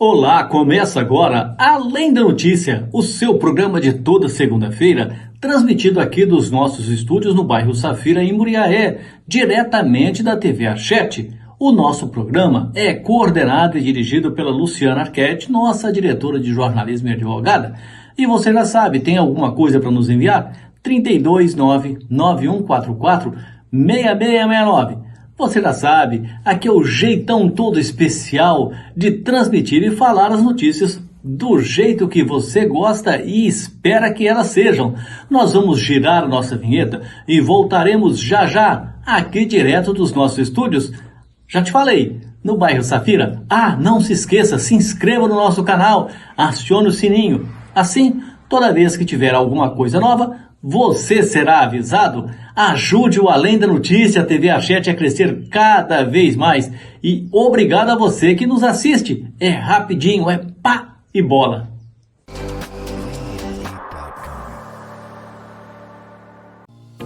Olá, começa agora Além da Notícia, o seu programa de toda segunda-feira, transmitido aqui dos nossos estúdios no bairro Safira, em Muriaé, diretamente da TV Archete. O nosso programa é coordenado e dirigido pela Luciana Arquette, nossa diretora de jornalismo e advogada. E você já sabe, tem alguma coisa para nos enviar? 329-9144-6669. Você já sabe, aqui é o jeitão todo especial de transmitir e falar as notícias do jeito que você gosta e espera que elas sejam. Nós vamos girar nossa vinheta e voltaremos já já, aqui direto dos nossos estúdios. Já te falei, no bairro Safira. Não se esqueça, se inscreva no nosso canal, acione o sininho. Assim, toda vez que tiver alguma coisa nova, você será avisado. Ajude o Além da Notícia TV Archete a crescer cada vez mais. E obrigado a você que nos assiste. É rapidinho, é pá e bola.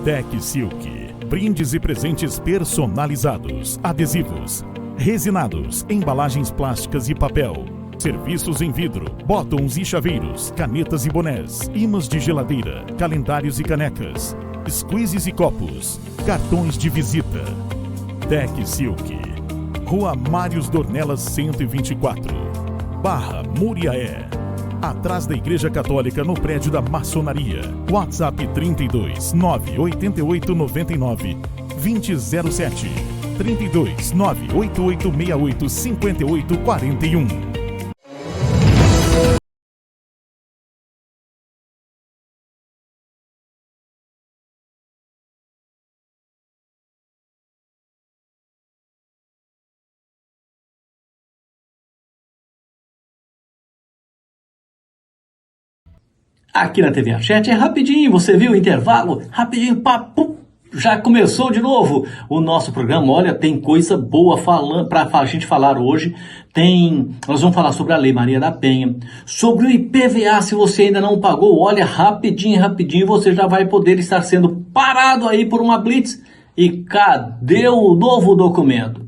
Tec Silk. Brindes e presentes personalizados. Adesivos, resinados, embalagens plásticas e papel. Serviços em vidro, botões e chaveiros, canetas e bonés, imãs de geladeira, calendários e canecas, squeezes e copos, cartões de visita. Tec Silk. Rua Mários Dornelas 124, Barra Muriaé. Atrás da Igreja Católica, no prédio da Maçonaria. WhatsApp 32 988 99 2007 32 98868 5841. Aqui na TV Archete é rapidinho, você viu o intervalo? Rapidinho, papo, já começou de novo o nosso programa. Olha, tem coisa boa para a gente falar hoje. Nós vamos falar sobre a Lei Maria da Penha, sobre o IPVA. Se você ainda não pagou, olha, rapidinho, você já vai poder estar sendo parado aí por uma blitz. E cadê o novo documento?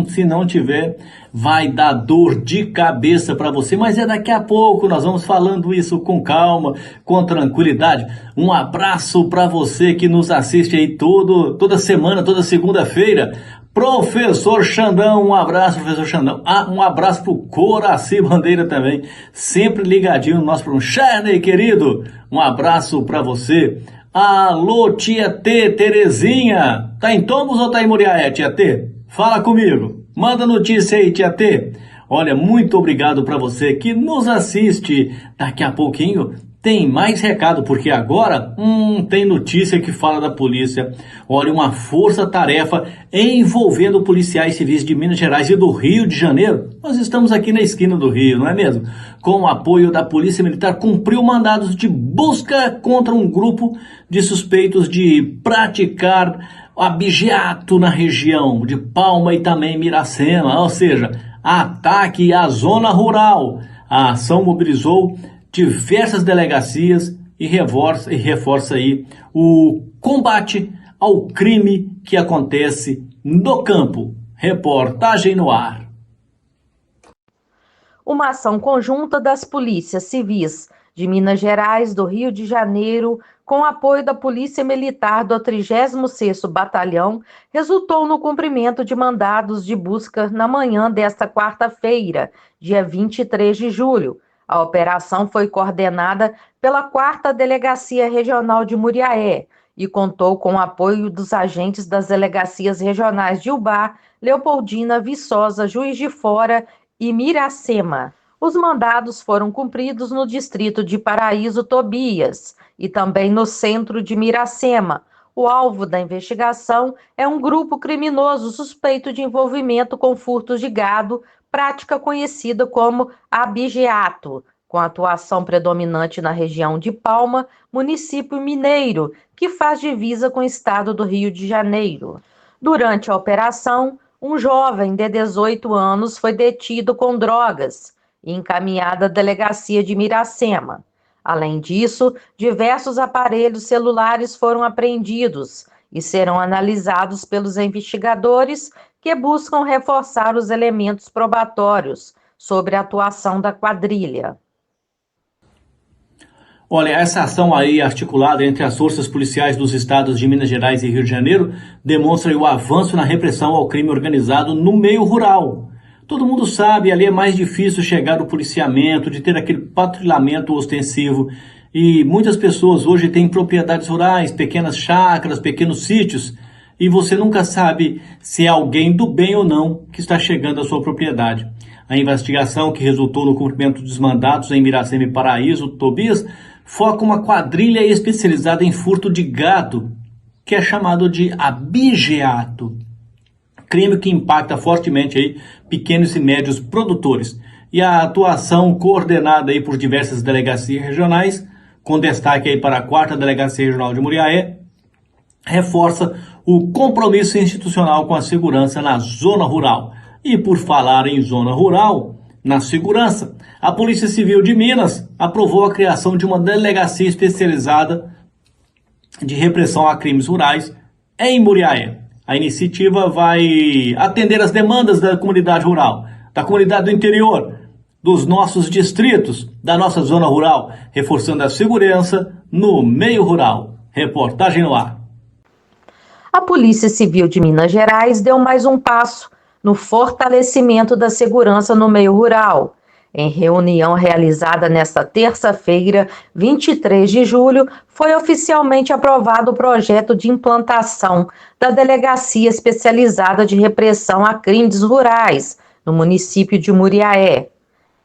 Se não tiver, vai dar dor de cabeça para você, mas é daqui a pouco. Nós vamos falando isso com calma, com tranquilidade. Um abraço para você que nos assiste aí toda semana, toda segunda-feira. Professor Xandão, um abraço, professor Xandão. Um abraço pro Coraci Bandeira também, sempre ligadinho no nosso programa. Charney, querido, um abraço para você. Alô, tia T, Terezinha, tá em Tombos ou tá em Muriaé, tia T? Fala comigo, manda notícia aí, tia T. Olha, muito obrigado para você que nos assiste. Daqui a pouquinho tem mais recado, porque agora tem notícia que fala da polícia. Olha, uma força-tarefa envolvendo policiais civis de Minas Gerais e do Rio de Janeiro. Nós estamos aqui na esquina do Rio, não é mesmo? Com o apoio da Polícia Militar, cumpriu mandados de busca contra um grupo de suspeitos de praticar abigeato na região de Palma e também Miracema, ou seja, ataque à zona rural. A ação mobilizou diversas delegacias e reforça aí o combate ao crime que acontece no campo. Reportagem no ar. Uma ação conjunta das polícias civis de Minas Gerais, do Rio de Janeiro, com apoio da Polícia Militar do 36º Batalhão, resultou no cumprimento de mandados de busca na manhã desta quarta-feira, dia 23 de julho. A operação foi coordenada pela 4ª Delegacia Regional de Muriaé e contou com o apoio dos agentes das delegacias regionais de Ubá, Leopoldina, Viçosa, Juiz de Fora e Miracema. Os mandados foram cumpridos no distrito de Paraíso Tobias e também no centro de Miracema. O alvo da investigação é um grupo criminoso suspeito de envolvimento com furtos de gado, prática conhecida como abigeato, com atuação predominante na região de Palma, município mineiro, que faz divisa com o estado do Rio de Janeiro. Durante a operação, um jovem de 18 anos foi detido com drogas e encaminhado à delegacia de Miracema. Além disso, diversos aparelhos celulares foram apreendidos e serão analisados pelos investigadores que buscam reforçar os elementos probatórios sobre a atuação da quadrilha. Olha, essa ação aí articulada entre as forças policiais dos estados de Minas Gerais e Rio de Janeiro demonstra o avanço na repressão ao crime organizado no meio rural. Todo mundo sabe, ali é mais difícil chegar ao policiamento, de ter aquele patrulhamento ostensivo. E muitas pessoas hoje têm propriedades rurais, pequenas chácaras, pequenos sítios, e você nunca sabe se é alguém do bem ou não que está chegando à sua propriedade. A investigação que resultou no cumprimento dos mandatos em Miracema e Paraíso, Tobias, foca uma quadrilha especializada em furto de gado, que é chamado de abigeato. Crime que impacta fortemente aí pequenos e médios produtores. E a atuação coordenada aí por diversas delegacias regionais, com destaque aí para a 4ª Delegacia Regional de Muriaé, reforça o compromisso institucional com a segurança na zona rural. E por falar em zona rural, na segurança, a Polícia Civil de Minas aprovou a criação de uma delegacia especializada de repressão a crimes rurais em Muriaé. A iniciativa vai atender as demandas da comunidade rural, da comunidade do interior, dos nossos distritos, da nossa zona rural, reforçando a segurança no meio rural. Reportagem no ar. A Polícia Civil de Minas Gerais deu mais um passo no fortalecimento da segurança no meio rural. Em reunião realizada nesta terça-feira, 23 de julho, foi oficialmente aprovado o projeto de implantação da Delegacia Especializada de Repressão a Crimes Rurais, no município de Muriaé.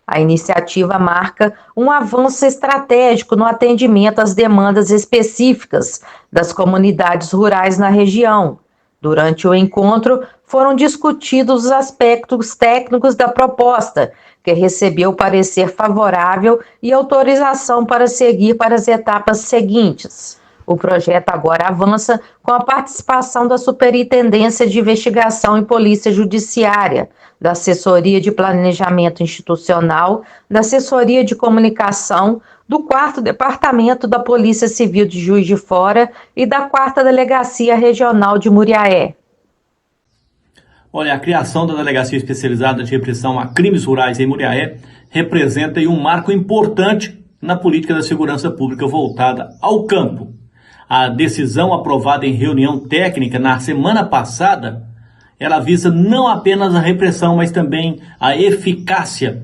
A iniciativa marca um avanço estratégico no atendimento às demandas específicas das comunidades rurais na região. Durante o encontro, foram discutidos os aspectos técnicos da proposta, que recebeu parecer favorável e autorização para seguir para as etapas seguintes. O projeto agora avança com a participação da Superintendência de Investigação e Polícia Judiciária, da Assessoria de Planejamento Institucional, da Assessoria de Comunicação, do 4º Departamento da Polícia Civil de Juiz de Fora e da 4ª Delegacia Regional de Muriaé. Olha, a criação da Delegacia Especializada de Repressão a Crimes Rurais em Muriaé representa um marco importante na política da segurança pública voltada ao campo. A decisão aprovada em reunião técnica na semana passada, ela visa não apenas a repressão, mas também a eficácia,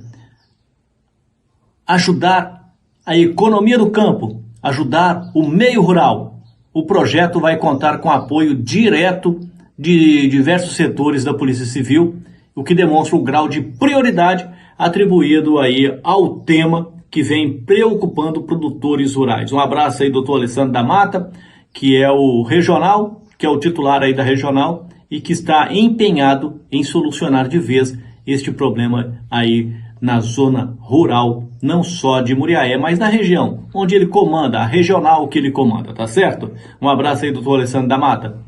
ajudar a economia do campo, ajudar o meio rural. O projeto vai contar com apoio direto de diversos setores da Polícia Civil, o que demonstra o grau de prioridade atribuído aí ao tema que vem preocupando produtores rurais. Um abraço aí, doutor Alessandro da Mata, que é o regional, que é o titular aí da regional e que está empenhado em solucionar de vez este problema aí na zona rural, não só de Muriaé, mas na região onde ele comanda, a regional que ele comanda, tá certo? Um abraço aí, doutor Alessandro da Mata.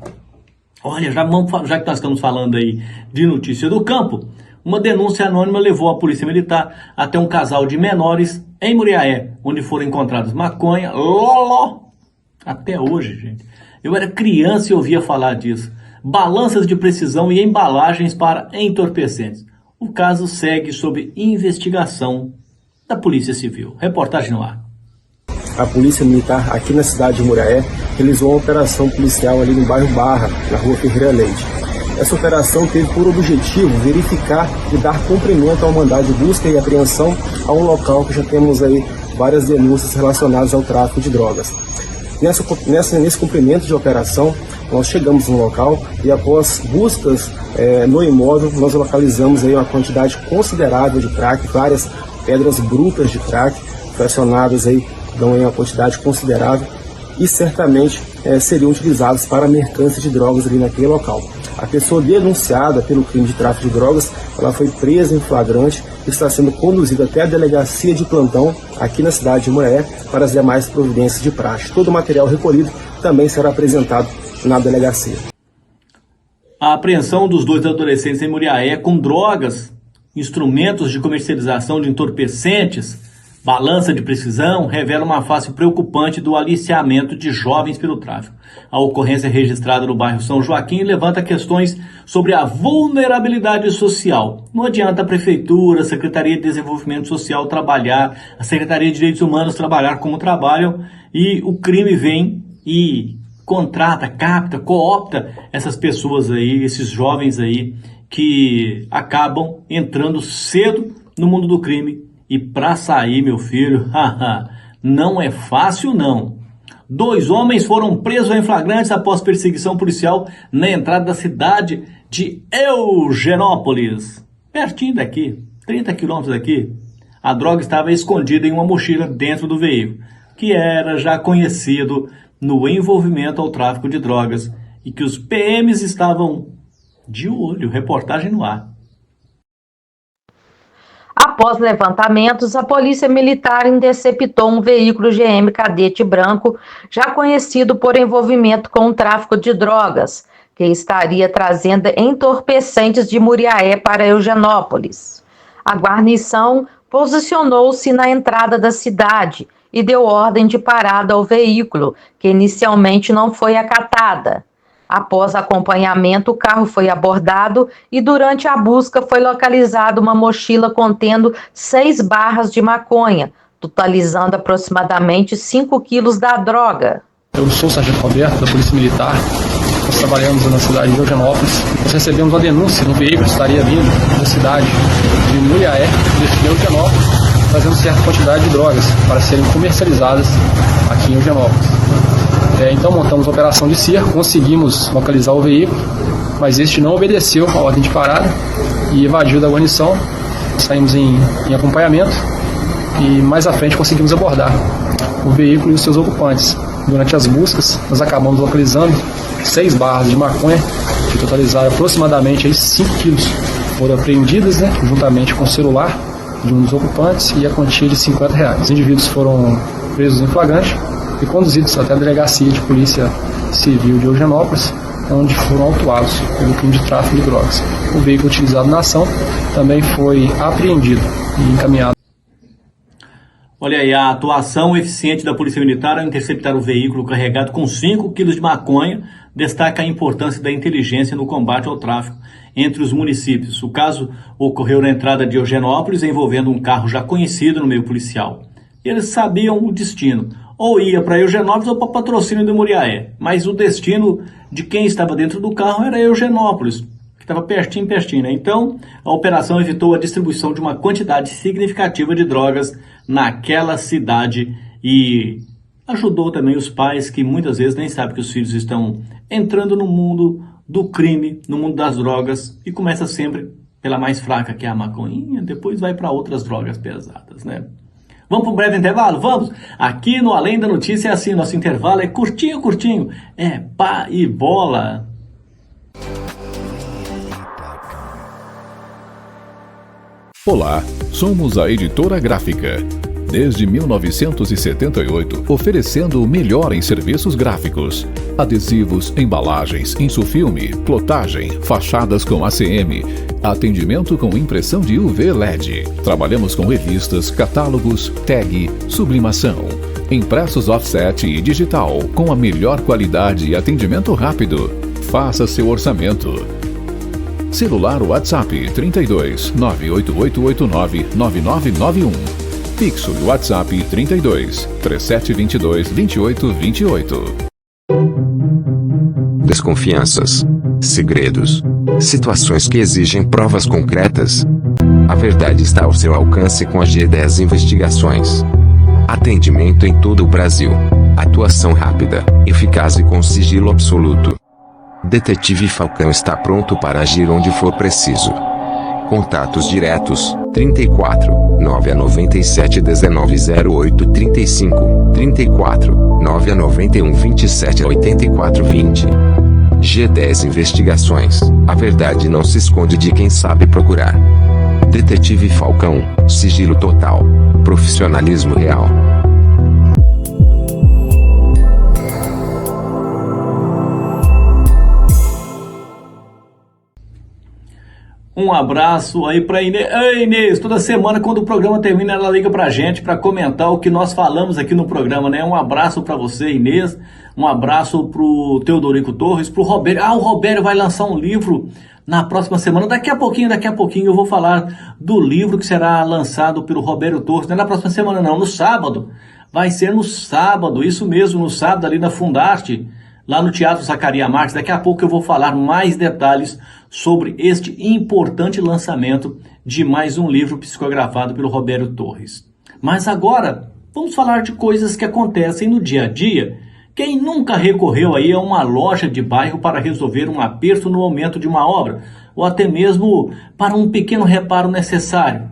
Olha, já que nós estamos falando aí de notícia do campo, uma denúncia anônima levou a Polícia Militar até um casal de menores em Muriaé, onde foram encontrados maconha, loló, até hoje, gente. Eu era criança e ouvia falar disso. Balanças de precisão e embalagens para entorpecentes. O caso segue sob investigação da Polícia Civil. Reportagem no ar. A Polícia Militar aqui na cidade de Muriaé realizou uma operação policial ali no bairro Barra, na rua Ferreira Leite. Essa operação teve por objetivo verificar e dar cumprimento ao mandado de busca e apreensão a um local que já temos aí várias denúncias relacionadas ao tráfico de drogas. Nesse cumprimento de operação, nós chegamos no local e após buscas no imóvel, nós localizamos aí uma quantidade considerável de crack, várias pedras brutas de crack, fracionadas aí, dão aí uma quantidade considerável e certamente seriam utilizados para mercância de drogas ali naquele local. A pessoa denunciada pelo crime de tráfico de drogas, ela foi presa em flagrante e está sendo conduzida até a delegacia de plantão aqui na cidade de Muriaé para as demais providências de praxe. Todo o material recolhido também será apresentado na delegacia. A apreensão dos 2 adolescentes em Muriaé com drogas, instrumentos de comercialização de entorpecentes, Balança de precisão revela uma face preocupante do aliciamento de jovens pelo tráfico. A ocorrência registrada no bairro São Joaquim levanta questões sobre a vulnerabilidade social. Não adianta a Prefeitura, a Secretaria de Desenvolvimento Social trabalhar, a Secretaria de Direitos Humanos trabalhar como trabalham, e o crime vem e contrata, capta, coopta essas pessoas aí, esses jovens aí, que acabam entrando cedo no mundo do crime. E para sair, meu filho, não é fácil não. 2 homens foram presos em flagrantes após perseguição policial na entrada da cidade de Eugenópolis. Pertinho daqui, 30 quilômetros daqui. A droga estava escondida em uma mochila dentro do veículo, que era já conhecido no envolvimento ao tráfico de drogas e que os PMs estavam de olho. Reportagem no ar. Após levantamentos, a Polícia Militar interceptou um veículo GM Cadete branco, já conhecido por envolvimento com o tráfico de drogas, que estaria trazendo entorpecentes de Muriaé para Eugenópolis. A guarnição posicionou-se na entrada da cidade e deu ordem de parada ao veículo, que inicialmente não foi acatada. Após acompanhamento, o carro foi abordado e durante a busca foi localizada uma mochila contendo 6 barras de maconha, totalizando aproximadamente 5 quilos da droga. Eu sou o Sargento Roberto, da Polícia Militar. Nós trabalhamos na cidade de Eugenópolis. Nós recebemos uma denúncia que um veículo estaria vindo da cidade de Muriaé, destino Eugenópolis, trazendo certa quantidade de drogas para serem comercializadas aqui em Eugenópolis. Então montamos a operação de cerco, conseguimos localizar o veículo, mas este não obedeceu a ordem de parada e evadiu da guarnição. Saímos em acompanhamento e mais à frente conseguimos abordar o veículo e os seus ocupantes. Durante as buscas, nós acabamos localizando 6 barras de maconha, que totalizaram aproximadamente 5 quilos. Foram apreendidas, juntamente com o celular de um dos ocupantes e a quantia de R$50. Os indivíduos foram presos em flagrante e conduzidos até a Delegacia de Polícia Civil de Eugenópolis, onde foram autuados pelo crime de tráfico de drogas. O veículo utilizado na ação também foi apreendido e encaminhado. Olha aí, a atuação eficiente da Polícia Militar ao interceptar o veículo carregado com 5 quilos de maconha destaca a importância da inteligência no combate ao tráfico entre os municípios. O caso ocorreu na entrada de Eugenópolis, envolvendo um carro já conhecido no meio policial. Eles sabiam o destino, ou ia para Eugenópolis ou para Patrocínio de Muriaé, mas o destino de quem estava dentro do carro era Eugenópolis, que estava pertinho, né? Então, a operação evitou a distribuição de uma quantidade significativa de drogas naquela cidade e ajudou também os pais que muitas vezes nem sabem que os filhos estão entrando no mundo do crime, no mundo das drogas, e começa sempre pela mais fraca, que é a maconhinha, depois vai para outras drogas pesadas, né? Vamos para um breve intervalo? Vamos! Aqui no Além da Notícia é assim, nosso intervalo é curtinho, é pá e bola. Olá, somos a Editora Gráfica. Desde 1978, oferecendo o melhor em serviços gráficos. Adesivos, embalagens, insufilme, plotagem, fachadas com ACM, atendimento com impressão de UV LED. Trabalhamos com revistas, catálogos, tag, sublimação. Impressos offset e digital, com a melhor qualidade e atendimento rápido. Faça seu orçamento. Celular WhatsApp 32 98889 9991. Fixo WhatsApp 32 3722 2828. Desconfianças, segredos, situações que exigem provas concretas. A verdade está ao seu alcance com as G10 Investigações. Atendimento em todo o Brasil. Atuação rápida, eficaz e com sigilo absoluto. Detetive Falcão está pronto para agir onde for preciso. Contatos diretos: 34 997 19 08 35, 34 991 27 84 20. G10 Investigações. A verdade não se esconde de quem sabe procurar. Detetive Falcão, sigilo total, profissionalismo real. Um abraço aí para Inês. Ei, Inês, toda semana quando o programa termina ela liga pra gente para comentar o que nós falamos aqui no programa, né? Um abraço para você, Inês. Um abraço pro Teodorico Torres, pro Robério. O Robério vai lançar um livro na próxima semana. Daqui a pouquinho eu vou falar do livro que será lançado pelo Robério Torres. Não é na próxima semana não, no sábado. Vai ser no sábado, isso mesmo, no sábado ali na Fundarte, lá no Teatro Zacarias Marques. Daqui a pouco eu vou falar mais detalhes sobre este importante lançamento de mais um livro psicografado pelo Robério Torres. Mas agora, vamos falar de coisas que acontecem no dia a dia. Quem nunca recorreu aí a uma loja de bairro para resolver um aperto no momento de uma obra, ou até mesmo para um pequeno reparo necessário?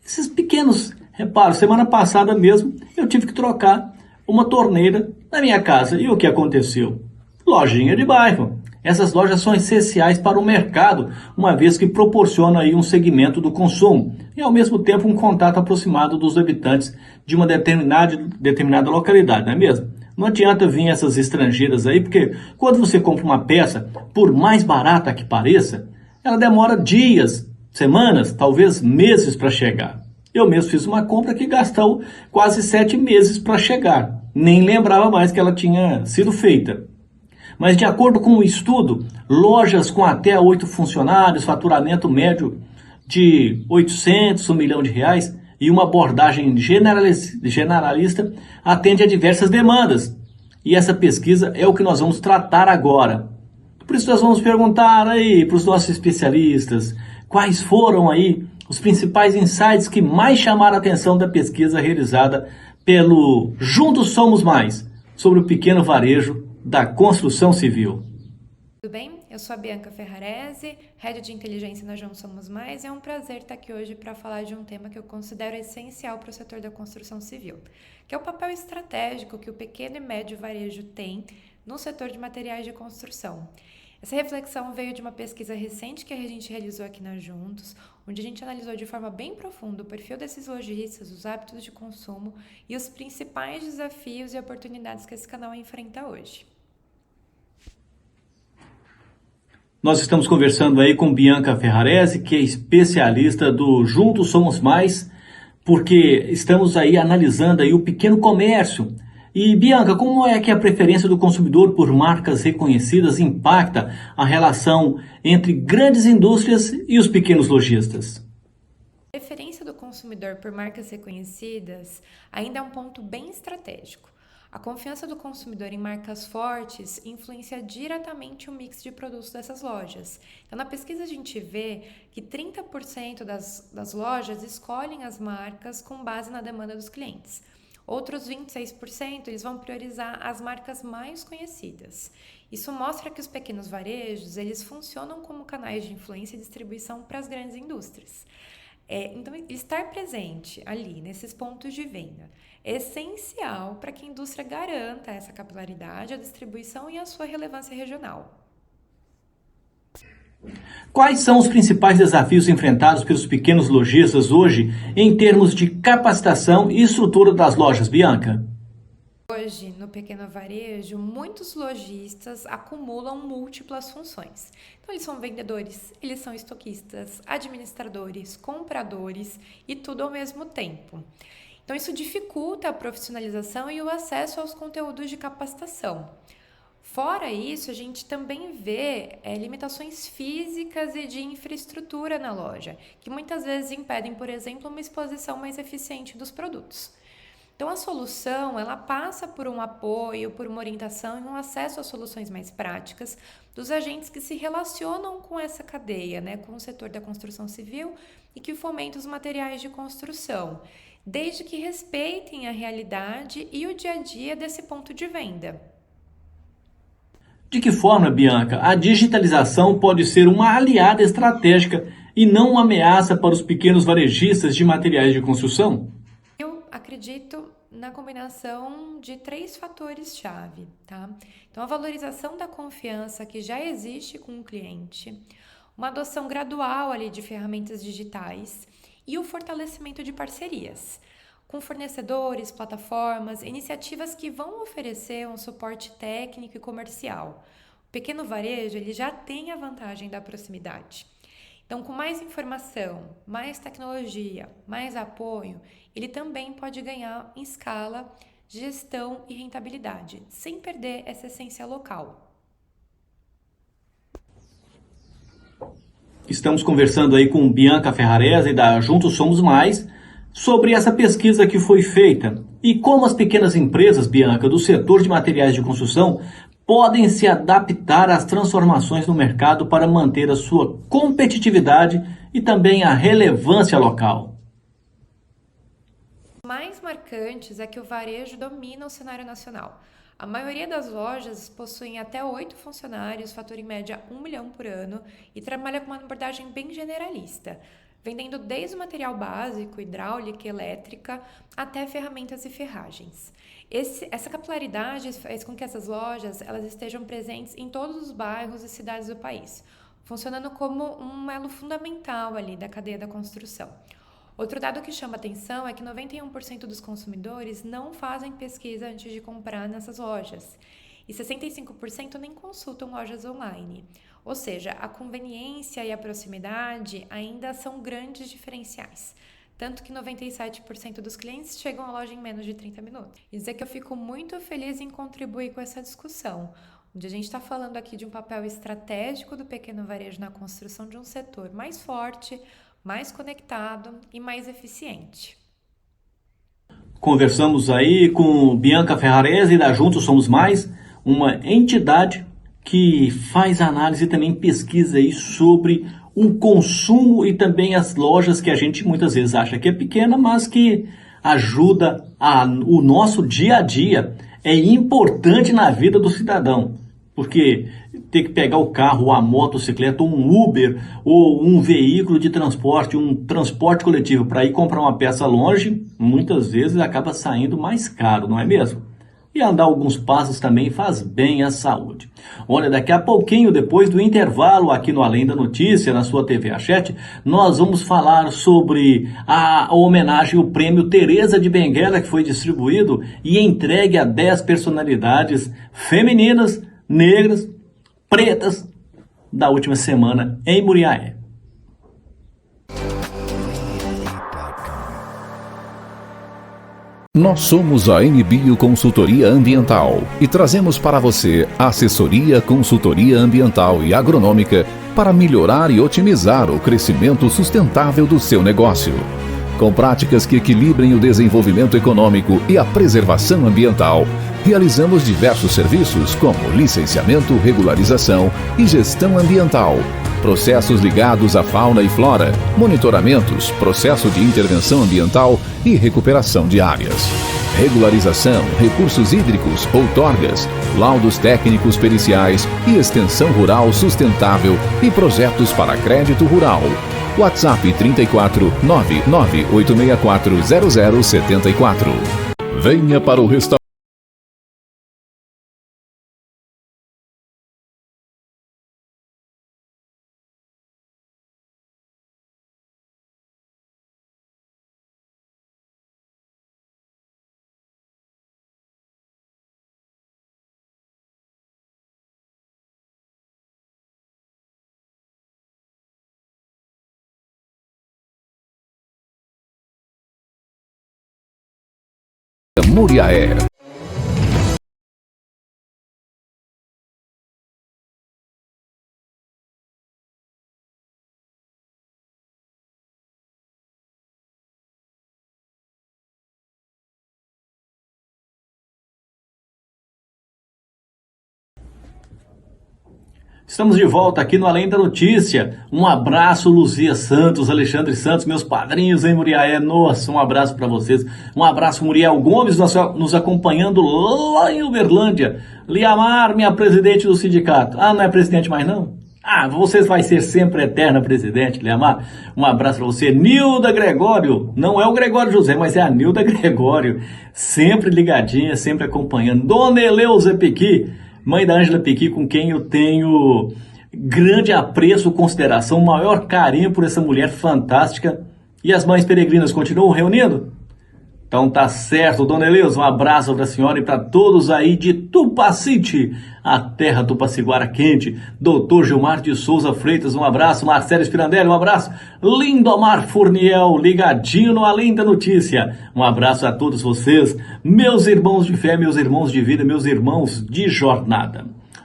Esses pequenos reparos, semana passada mesmo, eu tive que trocar uma torneira na minha casa. E o que aconteceu? Lojinha de bairro. Essas lojas são essenciais para o mercado, uma vez que proporcionam aí um segmento do consumo e, ao mesmo tempo, um contato aproximado dos habitantes de uma determinada localidade, não é mesmo? Não adianta vir essas estrangeiras aí, porque quando você compra uma peça, por mais barata que pareça, ela demora dias, semanas, talvez meses para chegar. Eu mesmo fiz uma compra que gastou quase 7 meses para chegar. Nem lembrava mais que ela tinha sido feita. Mas de acordo com o estudo, lojas com até 8 funcionários, faturamento médio de 800, 1 milhão de reais e uma abordagem generalista atende a diversas demandas. E essa pesquisa é o que nós vamos tratar agora. Por isso nós vamos perguntar aí para os nossos especialistas quais foram aí os principais insights que mais chamaram a atenção da pesquisa realizada pelo Juntos Somos Mais sobre o pequeno varejo da construção civil. Tudo bem? Eu sou a Bianca Ferrarese, Head de Inteligência na Juntos Somos Mais, e é um prazer estar aqui hoje para falar de um tema que eu considero essencial para o setor da construção civil, que é o papel estratégico que o pequeno e médio varejo tem no setor de materiais de construção. Essa reflexão veio de uma pesquisa recente que a gente realizou aqui na Juntos, onde a gente analisou de forma bem profunda o perfil desses lojistas, os hábitos de consumo e os principais desafios e oportunidades que esse canal enfrenta hoje. Nós estamos conversando aí com Bianca Ferrarese, que é especialista do Juntos Somos Mais, porque estamos aí analisando aí o pequeno comércio. E Bianca, como é que a preferência do consumidor por marcas reconhecidas impacta a relação entre grandes indústrias e os pequenos lojistas? A preferência do consumidor por marcas reconhecidas ainda é um ponto bem estratégico. A confiança do consumidor em marcas fortes influencia diretamente o mix de produtos dessas lojas. Então, na pesquisa a gente vê que 30% das lojas escolhem as marcas com base na demanda dos clientes. Outros 26% eles vão priorizar as marcas mais conhecidas. Isso mostra que os pequenos varejos eles funcionam como canais de influência e distribuição para as grandes indústrias. Então, estar presente ali, nesses pontos de venda, é essencial para que a indústria garanta essa capilaridade, a distribuição e a sua relevância regional. Quais são os principais desafios enfrentados pelos pequenos lojistas hoje em termos de capacitação e estrutura das lojas, Bianca? Hoje, no pequeno varejo, muitos lojistas acumulam múltiplas funções. Então, eles são vendedores, eles são estoquistas, administradores, compradores e tudo ao mesmo tempo. Então, isso dificulta a profissionalização e o acesso aos conteúdos de capacitação. Fora isso, a gente também vê limitações físicas e de infraestrutura na loja, que muitas vezes impedem, por exemplo, uma exposição mais eficiente dos produtos. Então, a solução, ela passa por um apoio, por uma orientação e um acesso a soluções mais práticas dos agentes que se relacionam com essa cadeia, né, com o setor da construção civil e que fomentam os materiais de construção, desde que respeitem a realidade e o dia a dia desse ponto de venda. De que forma, Bianca, a digitalização pode ser uma aliada estratégica e não uma ameaça para os pequenos varejistas de materiais de construção? Eu acredito na combinação de 3 fatores-chave, tá? Então, a valorização da confiança que já existe com o cliente, uma adoção gradual ali de ferramentas digitais e o fortalecimento de parcerias com fornecedores, plataformas, iniciativas que vão oferecer um suporte técnico e comercial. O pequeno varejo ele já tem a vantagem da proximidade. Então, com mais informação, mais tecnologia, mais apoio, ele também pode ganhar em escala, gestão e rentabilidade, sem perder essa essência local. Estamos conversando aí com Bianca Ferrarese da Juntos Somos Mais sobre essa pesquisa que foi feita e como as pequenas empresas, Bianca, do setor de materiais de construção podem se adaptar às transformações no mercado para manter a sua competitividade e também a relevância local. Mais marcantes é que o varejo domina o cenário nacional. A maioria das lojas possuem até 8 funcionários, fatura em média 1 milhão por ano e trabalha com uma abordagem bem generalista, vendendo desde o material básico, hidráulica e elétrica, até ferramentas e ferragens. Essa capilaridade faz com que essas lojas elas estejam presentes em todos os bairros e cidades do país, funcionando como um elo fundamental ali da cadeia da construção. Outro dado que chama atenção é que 91% dos consumidores não fazem pesquisa antes de comprar nessas lojas e 65% nem consultam lojas online. Ou seja, a conveniência e a proximidade ainda são grandes diferenciais. Tanto que 97% dos clientes chegam à loja em menos de 30 minutos. E dizer que eu fico muito feliz em contribuir com essa discussão, onde a gente está falando aqui de um papel estratégico do pequeno varejo na construção de um setor mais forte, mais conectado e mais eficiente. Conversamos aí com Bianca Ferrarese da Juntos Somos Mais, uma entidade que faz análise e também pesquisa aí sobre o consumo e também as lojas que a gente muitas vezes acha que é pequena, mas que ajuda o nosso dia a dia. É importante na vida do cidadão, porque ter que pegar o carro, ou a motocicleta, ou um Uber, ou um veículo de transporte, um transporte coletivo para ir comprar uma peça longe, muitas vezes acaba saindo mais caro, não é mesmo? E andar alguns passos também faz bem à saúde. Olha, daqui a pouquinho, depois do intervalo aqui no Além da Notícia, na sua TV Achete, nós vamos falar sobre a homenagem, o prêmio Teresa de Benguela, que foi distribuído e entregue a 10 personalidades femininas, negras, pretas, da última semana em Muriaé. Nós somos a NBio Consultoria Ambiental e trazemos para você assessoria, consultoria ambiental e agronômica para melhorar e otimizar o crescimento sustentável do seu negócio. Com práticas que equilibrem o desenvolvimento econômico e a preservação ambiental, realizamos diversos serviços como licenciamento, regularização e gestão ambiental, processos ligados à fauna e flora, monitoramentos, processo de intervenção ambiental e recuperação de áreas, regularização, recursos hídricos, outorgas, laudos técnicos periciais e extensão rural sustentável e projetos para crédito rural. WhatsApp 34 99864 0074. Venha para o restaurante. Muriaé. Estamos de volta aqui no Além da Notícia. Um abraço, Luzia Santos, Alexandre Santos, meus padrinhos em Muriaé. Nossa, um abraço para vocês. Um abraço, Muriel Gomes, nos acompanhando lá em Uberlândia. Liamar, minha presidente do sindicato. Ah, não é presidente mais não? Ah, vocês vai ser sempre eterna presidente, Liamar. Um abraço para você. Nilda Gregório, não é o Gregório José, mas é a Nilda Gregório. Sempre ligadinha, sempre acompanhando. Dona Eleusa Pequi, mãe da Ângela Pequi, com quem eu tenho grande apreço, consideração, maior carinho por essa mulher fantástica. E as mães peregrinas continuam reunindo? Então tá certo, Dona Eleusa, um abraço para a senhora e para todos aí de Tupacite, a terra tupaciguara quente. Doutor Gilmar de Souza Freitas, um abraço. Marcelo Spirandelli, um abraço. Lindomar Furniel, ligadinho no Além da Notícia. Um abraço a todos vocês, meus irmãos de fé, meus irmãos de vida, meus irmãos de jornada.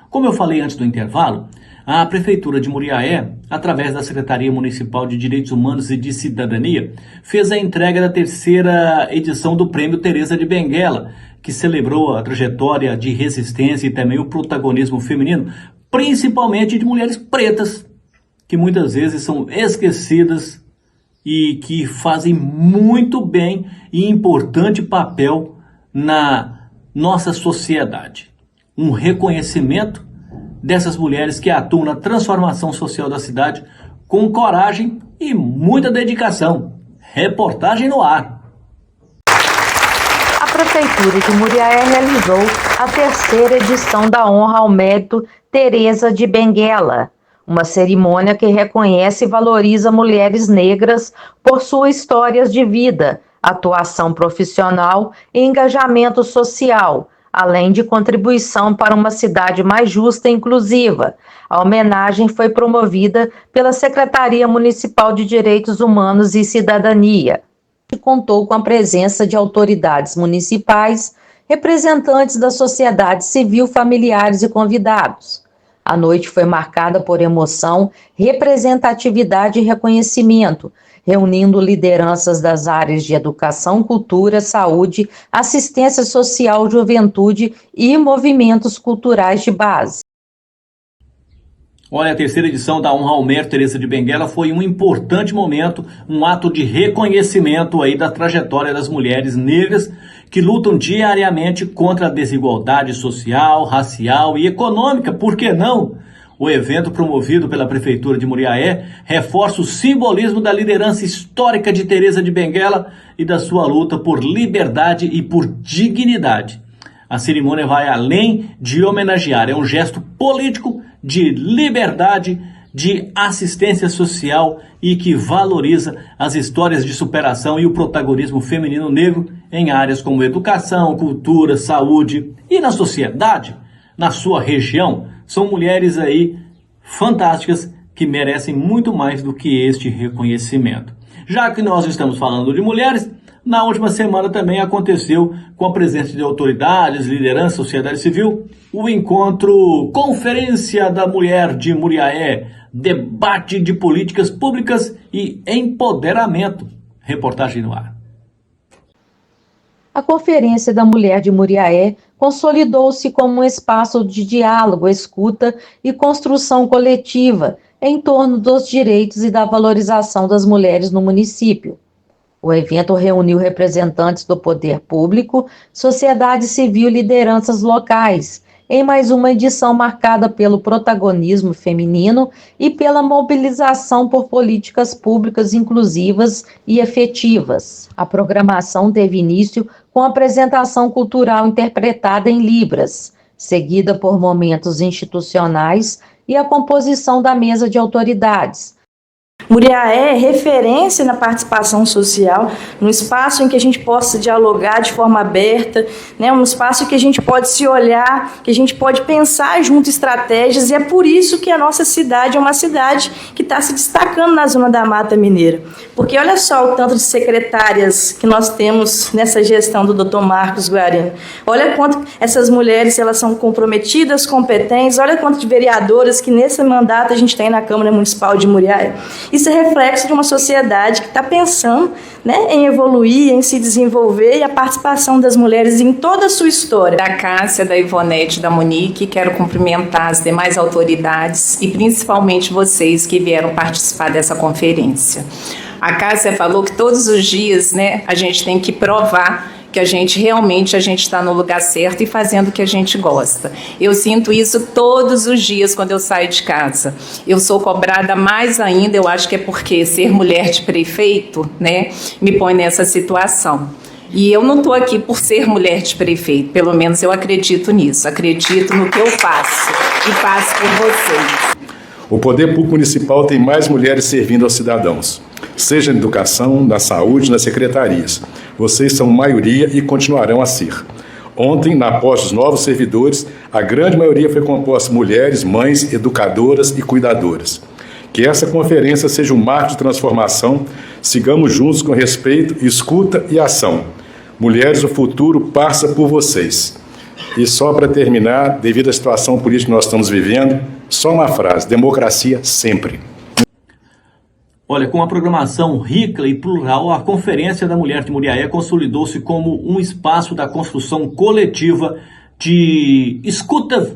Como eu falei antes do intervalo, a Prefeitura de Muriaé, através da Secretaria Municipal de Direitos Humanos e de Cidadania, fez a entrega da 3ª edição do Prêmio Teresa de Benguela, que celebrou a trajetória de resistência e também o protagonismo feminino, principalmente de mulheres pretas, que muitas vezes são esquecidas e que fazem muito bem e importante papel na nossa sociedade. Um reconhecimento dessas mulheres que atuam na transformação social da cidade com coragem e muita dedicação. Reportagem no ar. A Prefeitura de Muriaé realizou a 3ª edição da Honra ao Mérito Teresa de Benguela, uma cerimônia que reconhece e valoriza mulheres negras por suas histórias de vida, atuação profissional e engajamento social, além de contribuição para uma cidade mais justa e inclusiva. A homenagem foi promovida pela Secretaria Municipal de Direitos Humanos e Cidadania e contou com a presença de autoridades municipais, representantes da sociedade civil, familiares e convidados. A noite foi marcada por emoção, representatividade e reconhecimento, reunindo lideranças das áreas de educação, cultura, saúde, assistência social, juventude e movimentos culturais de base. Olha, a 3ª edição da Honra ao Mérito Teresa de Benguela foi um importante momento, um ato de reconhecimento aí da trajetória das mulheres negras que lutam diariamente contra a desigualdade social, racial e econômica, por que não? O evento promovido pela Prefeitura de Muriaé reforça o simbolismo da liderança histórica de Teresa de Benguela e da sua luta por liberdade e por dignidade. A cerimônia vai além de homenagear, é um gesto político de liberdade, de assistência social e que valoriza as histórias de superação e o protagonismo feminino negro em áreas como educação, cultura, saúde e na sociedade, na sua região. São mulheres aí fantásticas que merecem muito mais do que este reconhecimento. Já que nós estamos falando de mulheres, na última semana também aconteceu, com a presença de autoridades, liderança, sociedade civil, o encontro Conferência da Mulher de Muriaé, debate de políticas públicas e empoderamento. Reportagem no ar. A Conferência da Mulher de Muriaé consolidou-se como um espaço de diálogo, escuta e construção coletiva em torno dos direitos e da valorização das mulheres no município. O evento reuniu representantes do poder público, sociedade civil e lideranças locais, em mais uma edição marcada pelo protagonismo feminino e pela mobilização por políticas públicas inclusivas e efetivas. A programação teve início com a apresentação cultural interpretada em Libras, seguida por momentos institucionais e a composição da mesa de autoridades. Muriaé é referência na participação social, num espaço em que a gente possa dialogar de forma aberta, né? Um espaço em que a gente pode se olhar, que a gente pode pensar junto estratégias, e é por isso que a nossa cidade é uma cidade que está se destacando na zona da Mata Mineira. Porque olha só o tanto de secretárias que nós temos nessa gestão do Dr. Marcos Guarino. Olha quanto essas mulheres elas são comprometidas, competentes, olha quanto de vereadoras que nesse mandato a gente tem na Câmara Municipal de Muriaé. Isso é reflexo de uma sociedade que está pensando, né, em evoluir, em se desenvolver, e a participação das mulheres em toda a sua história. Da Cássia, da Ivonete, da Monique, quero cumprimentar as demais autoridades e principalmente vocês que vieram participar dessa conferência. A Cássia falou que todos os dias, né, a gente tem que provar que a gente realmente está no lugar certo e fazendo o que a gente gosta. Eu sinto isso todos os dias quando eu saio de casa. Eu sou cobrada mais ainda, eu acho que é porque ser mulher de prefeito, né, me põe nessa situação. E eu não estou aqui por ser mulher de prefeito, pelo menos eu acredito nisso, acredito no que eu faço e faço por vocês. O Poder Público Municipal tem mais mulheres servindo aos cidadãos. seja na educação, na saúde, nas secretarias. Vocês são maioria e continuarão a ser. Ontem, na posse dos novos servidores, a grande maioria foi composta de mulheres, mães, educadoras e cuidadoras. Que essa conferência seja um marco de transformação, sigamos juntos com respeito, escuta e ação. Mulheres, o futuro passa por vocês. E só para terminar, devido à situação política que nós estamos vivendo, só uma frase: democracia sempre. Olha, com uma programação rica e plural, a Conferência da Mulher de Muriaé consolidou-se como um espaço da construção coletiva de escuta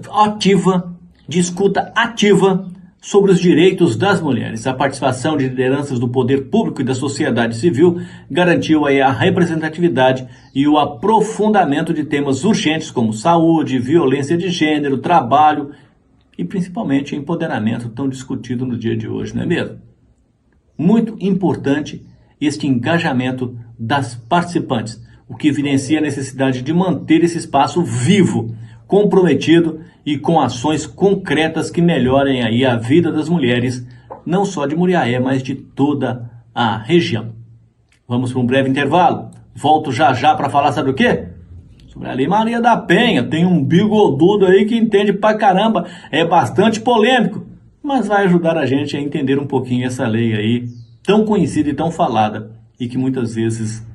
ativa sobre os direitos das mulheres. A participação de lideranças do poder público e da sociedade civil garantiu aí a representatividade e o aprofundamento de temas urgentes como saúde, violência de gênero, trabalho e principalmente empoderamento, tão discutido no dia de hoje, não é mesmo? Muito importante este engajamento das participantes, o que evidencia a necessidade de manter esse espaço vivo, comprometido e com ações concretas que melhorem aí a vida das mulheres, não só de Muriaé, mas de toda a região. Vamos para um breve intervalo. Volto já para falar, sabe o quê? Sobre a Lei Maria da Penha. Tem um bigodudo aí que entende pra caramba, é bastante polêmico, mas vai ajudar a gente a entender um pouquinho essa lei aí, tão conhecida e tão falada, e que muitas vezes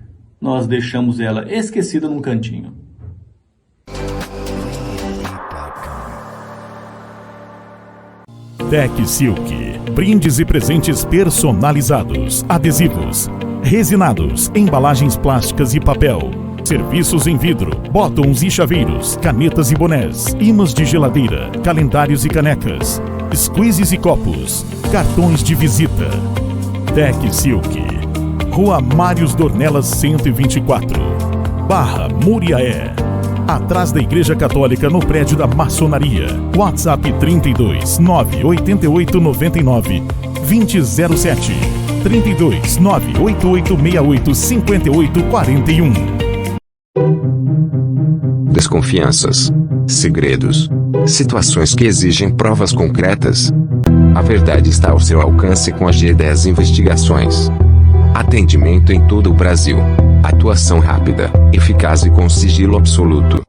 nós deixamos ela esquecida num cantinho. Tec Silk, brindes e presentes personalizados, adesivos, resinados, embalagens plásticas e papel, serviços em vidro, botões e chaveiros, canetas e bonés, imãs de geladeira, calendários e canecas, squeezes e copos, cartões de visita. Tec Silk, Rua Mários Dornelas 124, Barra Muriaé, atrás da Igreja Católica, no prédio da Maçonaria. WhatsApp 32 988 99 2007, 32 98868 5841. Desconfianças, segredos, situações que exigem provas concretas. A verdade está ao seu alcance com a G10 Investigações. Atendimento em todo o Brasil. Atuação rápida, eficaz e com sigilo absoluto.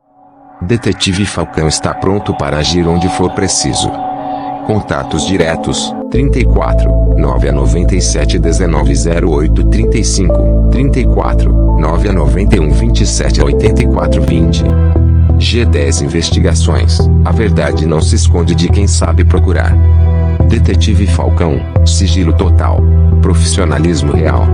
Detetive Falcão está pronto para agir onde for preciso. Contatos diretos: 34 997 1908 35, 34 991 27 84 20. G10 Investigações. A verdade não se esconde de quem sabe procurar. Detetive Falcão, sigilo total, profissionalismo real.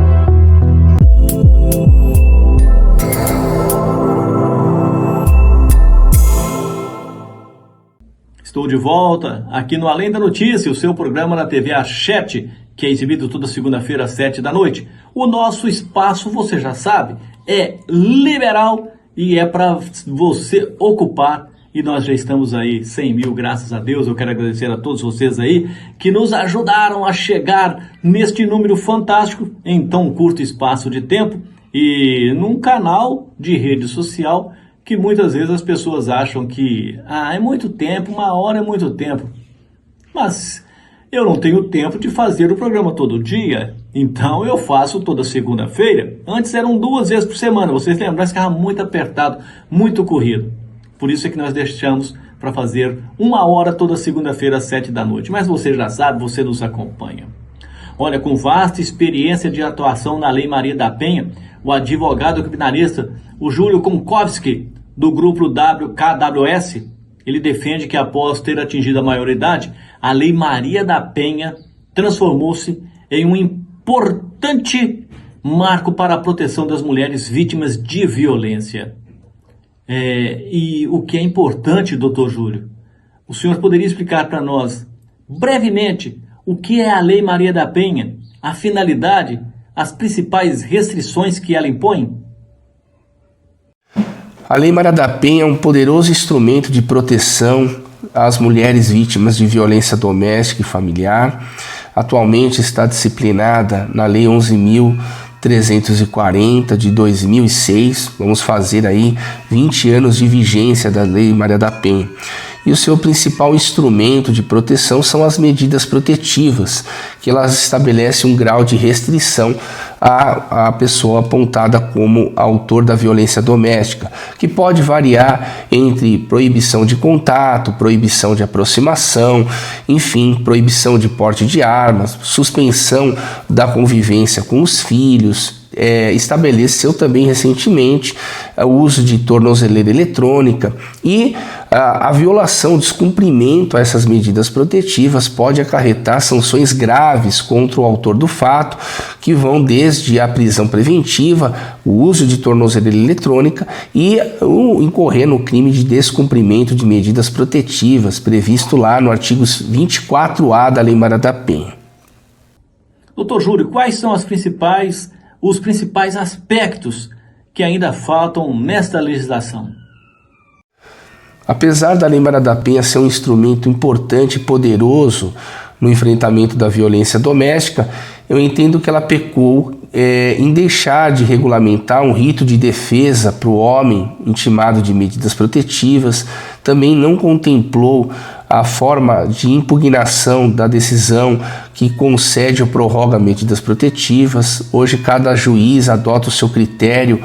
Estou de volta aqui no Além da Notícia, o seu programa na TV Achete, que é exibido toda segunda-feira às 7 da noite. O nosso espaço, você já sabe, é liberal e é para você ocupar. E nós já estamos aí 100 mil, graças a Deus. Eu quero agradecer a todos vocês aí que nos ajudaram a chegar neste número fantástico em tão curto espaço de tempo e num canal de rede social que muitas vezes as pessoas acham que é muito tempo, 1 hora é muito tempo. Mas eu não tenho tempo de fazer o programa todo dia, então eu faço toda segunda-feira. Antes eram 2 vezes por semana, vocês lembram? Mas ficava muito apertado, muito corrido. Por isso é que nós deixamos para fazer 1 hora toda segunda-feira às 7 da noite. Mas você já sabe, você nos acompanha. Olha, com vasta experiência de atuação na Lei Maria da Penha, o advogado criminalista, o Júlio Konkowski, do grupo KWS, ele defende que após ter atingido a maioridade, a Lei Maria da Penha transformou-se em um importante marco para a proteção das mulheres vítimas de violência. E o que é importante, doutor Júlio, o senhor poderia explicar para nós, brevemente, o que é a Lei Maria da Penha, a finalidade, as principais restrições que ela impõe? A Lei Maria da Penha é um poderoso instrumento de proteção às mulheres vítimas de violência doméstica e familiar. Atualmente está disciplinada na Lei 11.340 de 2006. Vamos fazer aí 20 anos de vigência da Lei Maria da Penha. e o seu principal instrumento de proteção são as medidas protetivas, que elas estabelecem um grau de restrição à pessoa apontada como autor da violência doméstica, que pode variar entre proibição de contato, proibição de aproximação, enfim, proibição de porte de armas, suspensão da convivência com os filhos. Estabeleceu também recentemente o uso de tornozeleira eletrônica e a violação, o descumprimento a essas medidas protetivas pode acarretar sanções graves contra o autor do fato, que vão desde a prisão preventiva, o uso de tornozeleira eletrônica e o incorrer no crime de descumprimento de medidas protetivas, previsto lá no artigo 24A da Lei Maria da Penha. Doutor Júlio, quais são os principais aspectos que ainda faltam nesta legislação? Apesar da Lei Maria da Penha ser um instrumento importante e poderoso no enfrentamento da violência doméstica, eu entendo que ela pecou em deixar de regulamentar um rito de defesa para o homem intimado de medidas protetivas, também não contemplou a forma de impugnação da decisão que concede ou prorroga medidas protetivas. Hoje cada juiz adota o seu critério,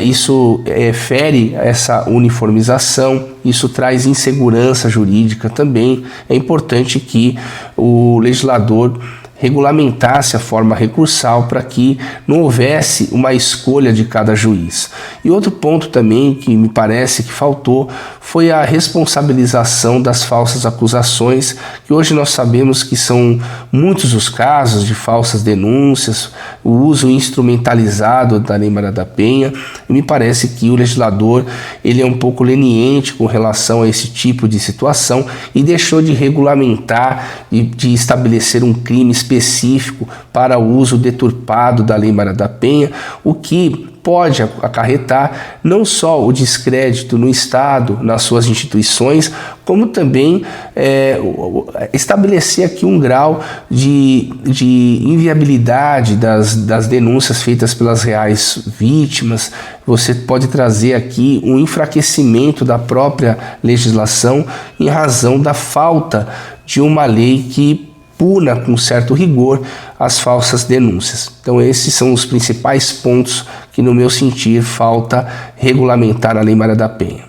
isso fere essa uniformização, isso traz insegurança jurídica também. É importante que o legislador regulamentasse a forma recursal para que não houvesse uma escolha de cada juiz. E outro ponto também que me parece que faltou foi a responsabilização das falsas acusações, que hoje nós sabemos que são muitos os casos de falsas denúncias, o uso instrumentalizado da Lei Maria da Penha, e me parece que o legislador ele é um pouco leniente com relação a esse tipo de situação e deixou de regulamentar e de estabelecer um crime específico para o uso deturpado da Lei Maria da Penha, o que pode acarretar não só o descrédito no Estado, nas suas instituições, como também estabelecer aqui um grau de inviabilidade das denúncias feitas pelas reais vítimas. Você pode trazer aqui um enfraquecimento da própria legislação em razão da falta de uma lei que puna com certo rigor as falsas denúncias. Então esses são os principais pontos que, no meu sentir, falta regulamentar a Lei Maria da Penha.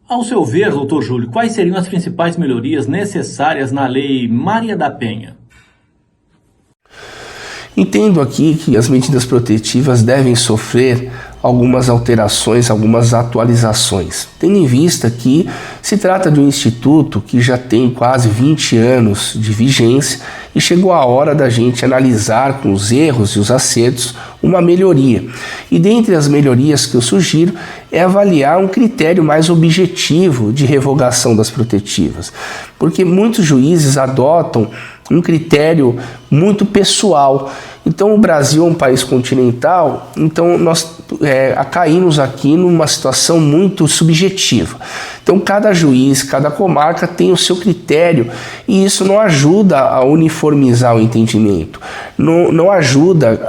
Ao seu ver, doutor Júlio, quais seriam as principais melhorias necessárias na Lei Maria da Penha? Entendo aqui que as medidas protetivas devem sofrer algumas alterações, algumas atualizações, tendo em vista que se trata de um instituto que já tem quase 20 anos de vigência e chegou a hora da gente analisar com os erros e os acertos uma melhoria. E dentre as melhorias que eu sugiro é avaliar um critério mais objetivo de revogação das protetivas, porque muitos juízes adotam um critério muito pessoal. Então o Brasil é um país continental, então nós caímos aqui numa situação muito subjetiva. Então cada juiz, cada comarca tem o seu critério e isso não ajuda a uniformizar o entendimento, não ajuda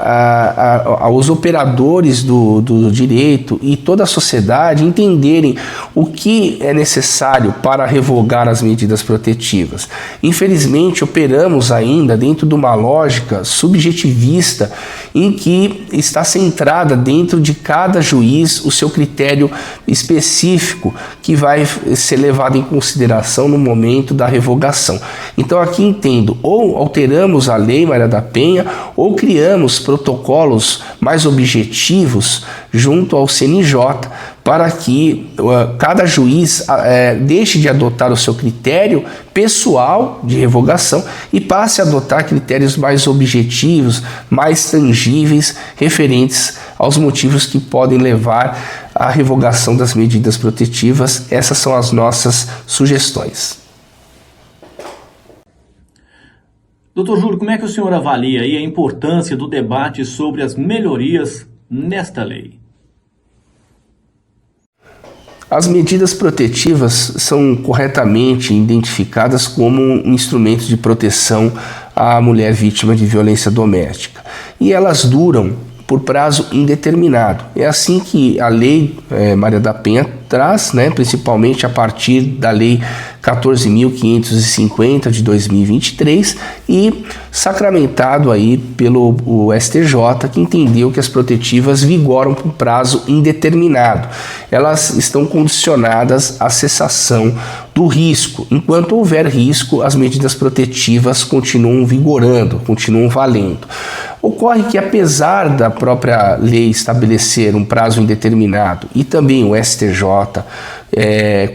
aos operadores do direito e toda a sociedade entenderem o que é necessário para revogar as medidas protetivas. Infelizmente operamos ainda dentro de uma lógica subjetivista em que está centrada dentro de cada juiz o seu critério específico que vai ser levado em consideração no momento da revogação. Então aqui entendo, ou alteramos a Lei Maria da Penha ou criamos protocolos mais objetivos junto ao CNJ para que cada juiz deixe de adotar o seu critério pessoal de revogação e passe a adotar critérios mais objetivos, mais tangíveis, referentes aos motivos que podem levar à revogação das medidas protetivas. Essas são as nossas sugestões. Doutor Júlio, como é que o senhor avalia aí a importância do debate sobre as melhorias nesta lei? As medidas protetivas são corretamente identificadas como um instrumento de proteção à mulher vítima de violência doméstica. E elas duram por prazo indeterminado. É assim que a Lei Maria da Penha traz, né, principalmente a partir da Lei 14.550 de 2023 e sacramentado aí pelo STJ, que entendeu que as protetivas vigoram por prazo indeterminado. Elas estão condicionadas à cessação do risco. Enquanto houver risco, as medidas protetivas continuam vigorando, continuam valendo. Ocorre que, apesar da própria lei estabelecer um prazo indeterminado e também o STJ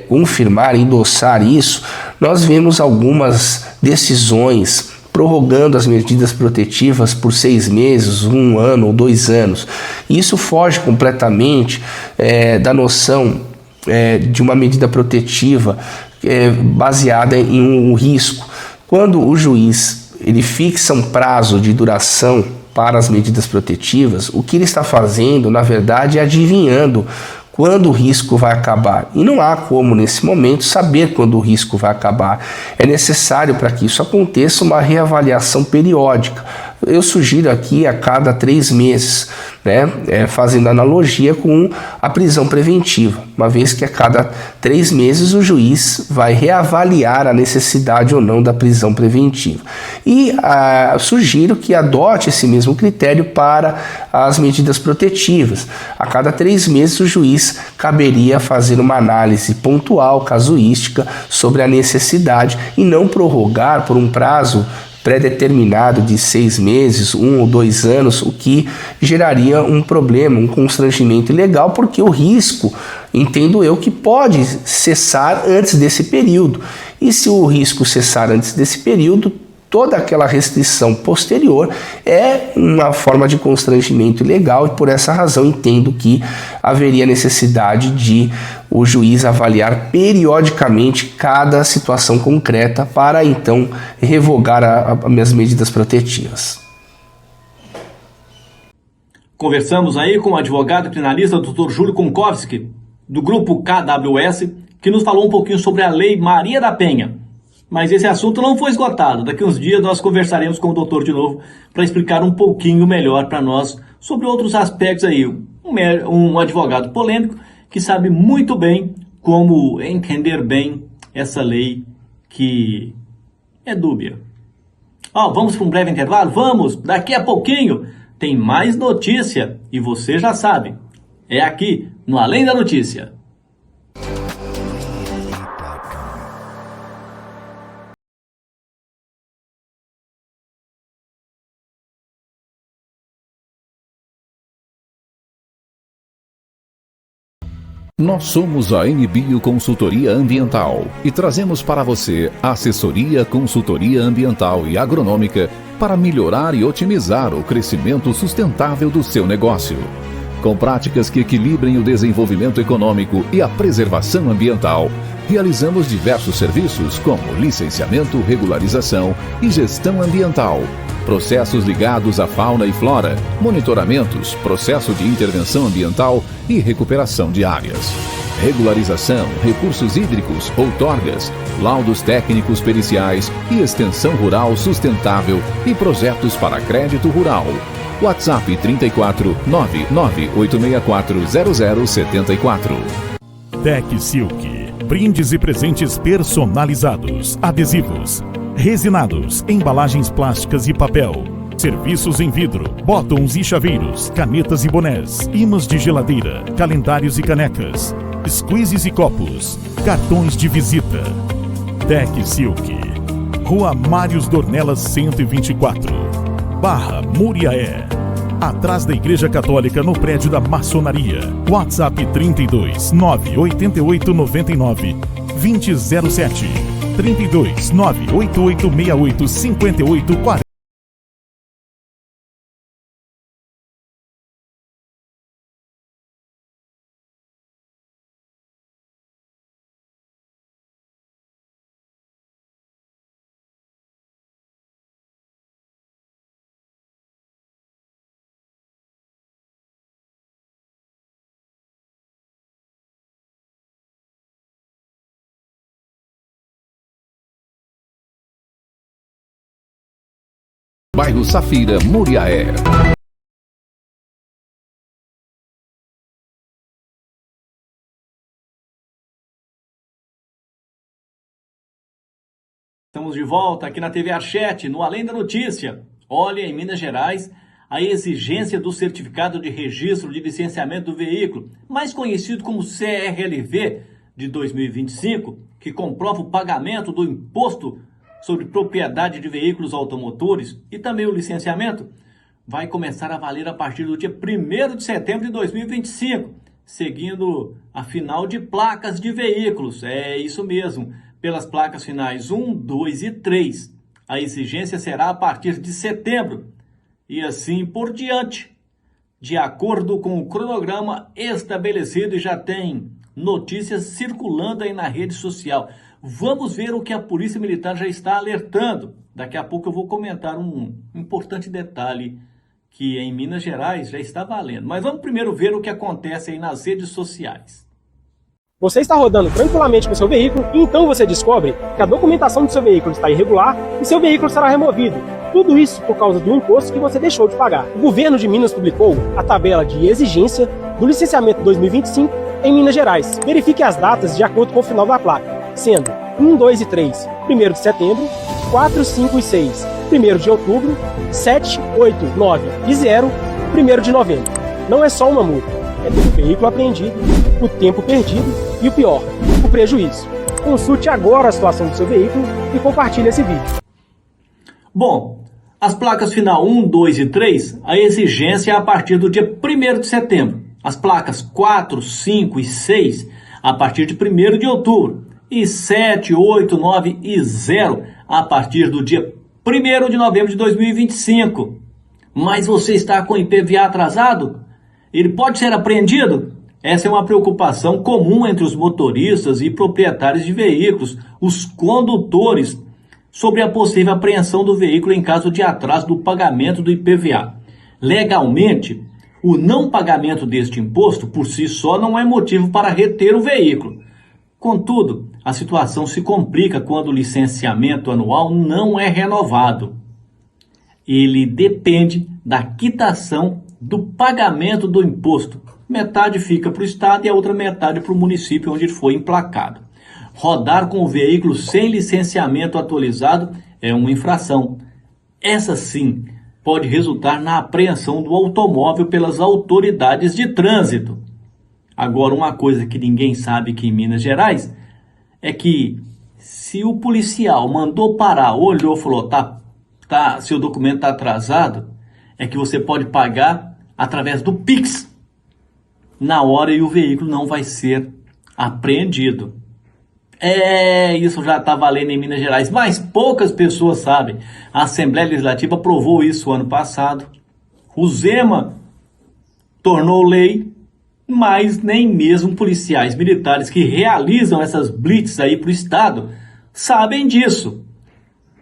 confirmar, endossar isso, nós vemos algumas decisões prorrogando as medidas protetivas por 6 meses, 1 ano ou 2 anos. Isso foge completamente da noção de uma medida protetiva baseada em um risco. Quando o juiz ele fixa um prazo de duração para as medidas protetivas, o que ele está fazendo, na verdade, é adivinhando quando o risco vai acabar. E não há como, nesse momento, saber quando o risco vai acabar. É necessário, para que isso aconteça, uma reavaliação periódica. Eu sugiro aqui a cada 3 meses, né, fazendo analogia com a prisão preventiva, uma vez que a cada 3 meses o juiz vai reavaliar a necessidade ou não da prisão preventiva. E sugiro que adote esse mesmo critério para as medidas protetivas. A cada 3 meses o juiz caberia fazer uma análise pontual, casuística, sobre a necessidade e não prorrogar por um prazo pré-determinado de 6 meses, 1 ou 2 anos, o que geraria um problema, um constrangimento ilegal, porque o risco, entendo eu, que pode cessar antes desse período. E se o risco cessar antes desse período, toda aquela restrição posterior é uma forma de constrangimento ilegal e por essa razão entendo que haveria necessidade de o juiz avaliar periodicamente cada situação concreta para então revogar as medidas protetivas. Conversamos aí com o advogado criminalista Dr. Júlio Konkowski, do grupo KWS, que nos falou um pouquinho sobre a Lei Maria da Penha. Mas esse assunto não foi esgotado. Daqui uns dias nós conversaremos com o doutor de novo para explicar um pouquinho melhor para nós sobre outros aspectos aí. Um advogado polêmico que sabe muito bem como entender bem essa lei que é dúbia. Vamos para um breve intervalo? Vamos! Daqui a pouquinho tem mais notícia e você já sabe. É aqui no Além da Notícia. Nós somos a NBio Consultoria Ambiental e trazemos para você assessoria, consultoria ambiental e agronômica para melhorar e otimizar o crescimento sustentável do seu negócio. Com práticas que equilibrem o desenvolvimento econômico e a preservação ambiental, realizamos diversos serviços como licenciamento, regularização e gestão ambiental, processos ligados à fauna e flora, monitoramentos, processo de intervenção ambiental e recuperação de áreas, regularização, recursos hídricos, outorgas, laudos técnicos periciais e extensão rural sustentável e projetos para crédito rural. WhatsApp 34 99864 0074. Tec Silk. Brindes e presentes personalizados, adesivos, resinados, embalagens plásticas e papel, serviços em vidro, botões e chaveiros, canetas e bonés, imãs de geladeira, calendários e canecas, squeezes e copos, cartões de visita. Tec Silk. Rua Mários Dornelas 124, Barra Muriaé, atrás da Igreja Católica, no prédio da Maçonaria. WhatsApp 32 988 99 2007, 32 98868 5840. Bairro Safira, Muriaé. Estamos de volta aqui na TV Archete, no Além da Notícia. Olha, em Minas Gerais, a exigência do Certificado de Registro de Licenciamento do Veículo, mais conhecido como CRLV, de 2025, que comprova o pagamento do Imposto sobre Propriedade de Veículos Automotores e também o licenciamento, vai começar a valer a partir do dia 1º de setembro de 2025, seguindo a final de placas de veículos. É isso mesmo, pelas placas finais 1, 2 e 3. A exigência será a partir de setembro e assim por diante, de acordo com o cronograma estabelecido, e já tem notícias circulando aí na rede social. Vamos ver o que a Polícia Militar já está alertando. Daqui a pouco eu vou comentar um importante detalhe que em Minas Gerais já está valendo. Mas vamos primeiro ver o que acontece aí nas redes sociais. Você está rodando tranquilamente com seu veículo e então você descobre que a documentação do seu veículo está irregular e seu veículo será removido. Tudo isso por causa do imposto que você deixou de pagar. O governo de Minas publicou a tabela de exigência do licenciamento 2025 em Minas Gerais. Verifique as datas de acordo com o final da placa, sendo 1, 2 e 3, 1º de setembro, 4, 5 e 6, 1º de outubro, 7, 8, 9 e 0, 1º de novembro. Não é só uma multa, é ter o veículo apreendido, o tempo perdido e o pior, o prejuízo. Consulte agora a situação do seu veículo e compartilhe esse vídeo. Bom, as placas final 1, 2 e 3, a exigência é a partir do dia 1º de setembro. As placas 4, 5 e 6, a partir de 1º de outubro. E 7, 8, 9 e 0, a partir do dia 1º de novembro de 2025. Mas você está com o IPVA atrasado? Ele pode ser apreendido? Essa é uma preocupação comum entre os motoristas e proprietários de veículos, os condutores, sobre a possível apreensão do veículo em caso de atraso do pagamento do IPVA. Legalmente, o não pagamento deste imposto por si só não é motivo para reter o veículo. Contudo, a situação se complica quando o licenciamento anual não é renovado. Ele depende da quitação do pagamento do imposto. Metade fica para o Estado e a outra metade para o município onde ele foi emplacado. Rodar com o veículo sem licenciamento atualizado é uma infração. Essa sim pode resultar na apreensão do automóvel pelas autoridades de trânsito. Agora, uma coisa que ninguém sabe aqui em Minas Gerais é que se o policial mandou parar, olhou e falou, seu documento está atrasado, é que você pode pagar através do Pix na hora e o veículo não vai ser apreendido. Isso já está valendo em Minas Gerais, mas poucas pessoas sabem. A Assembleia Legislativa aprovou isso ano passado. O Zema tornou lei, mas nem mesmo policiais militares que realizam essas blitz aí para o Estado sabem disso.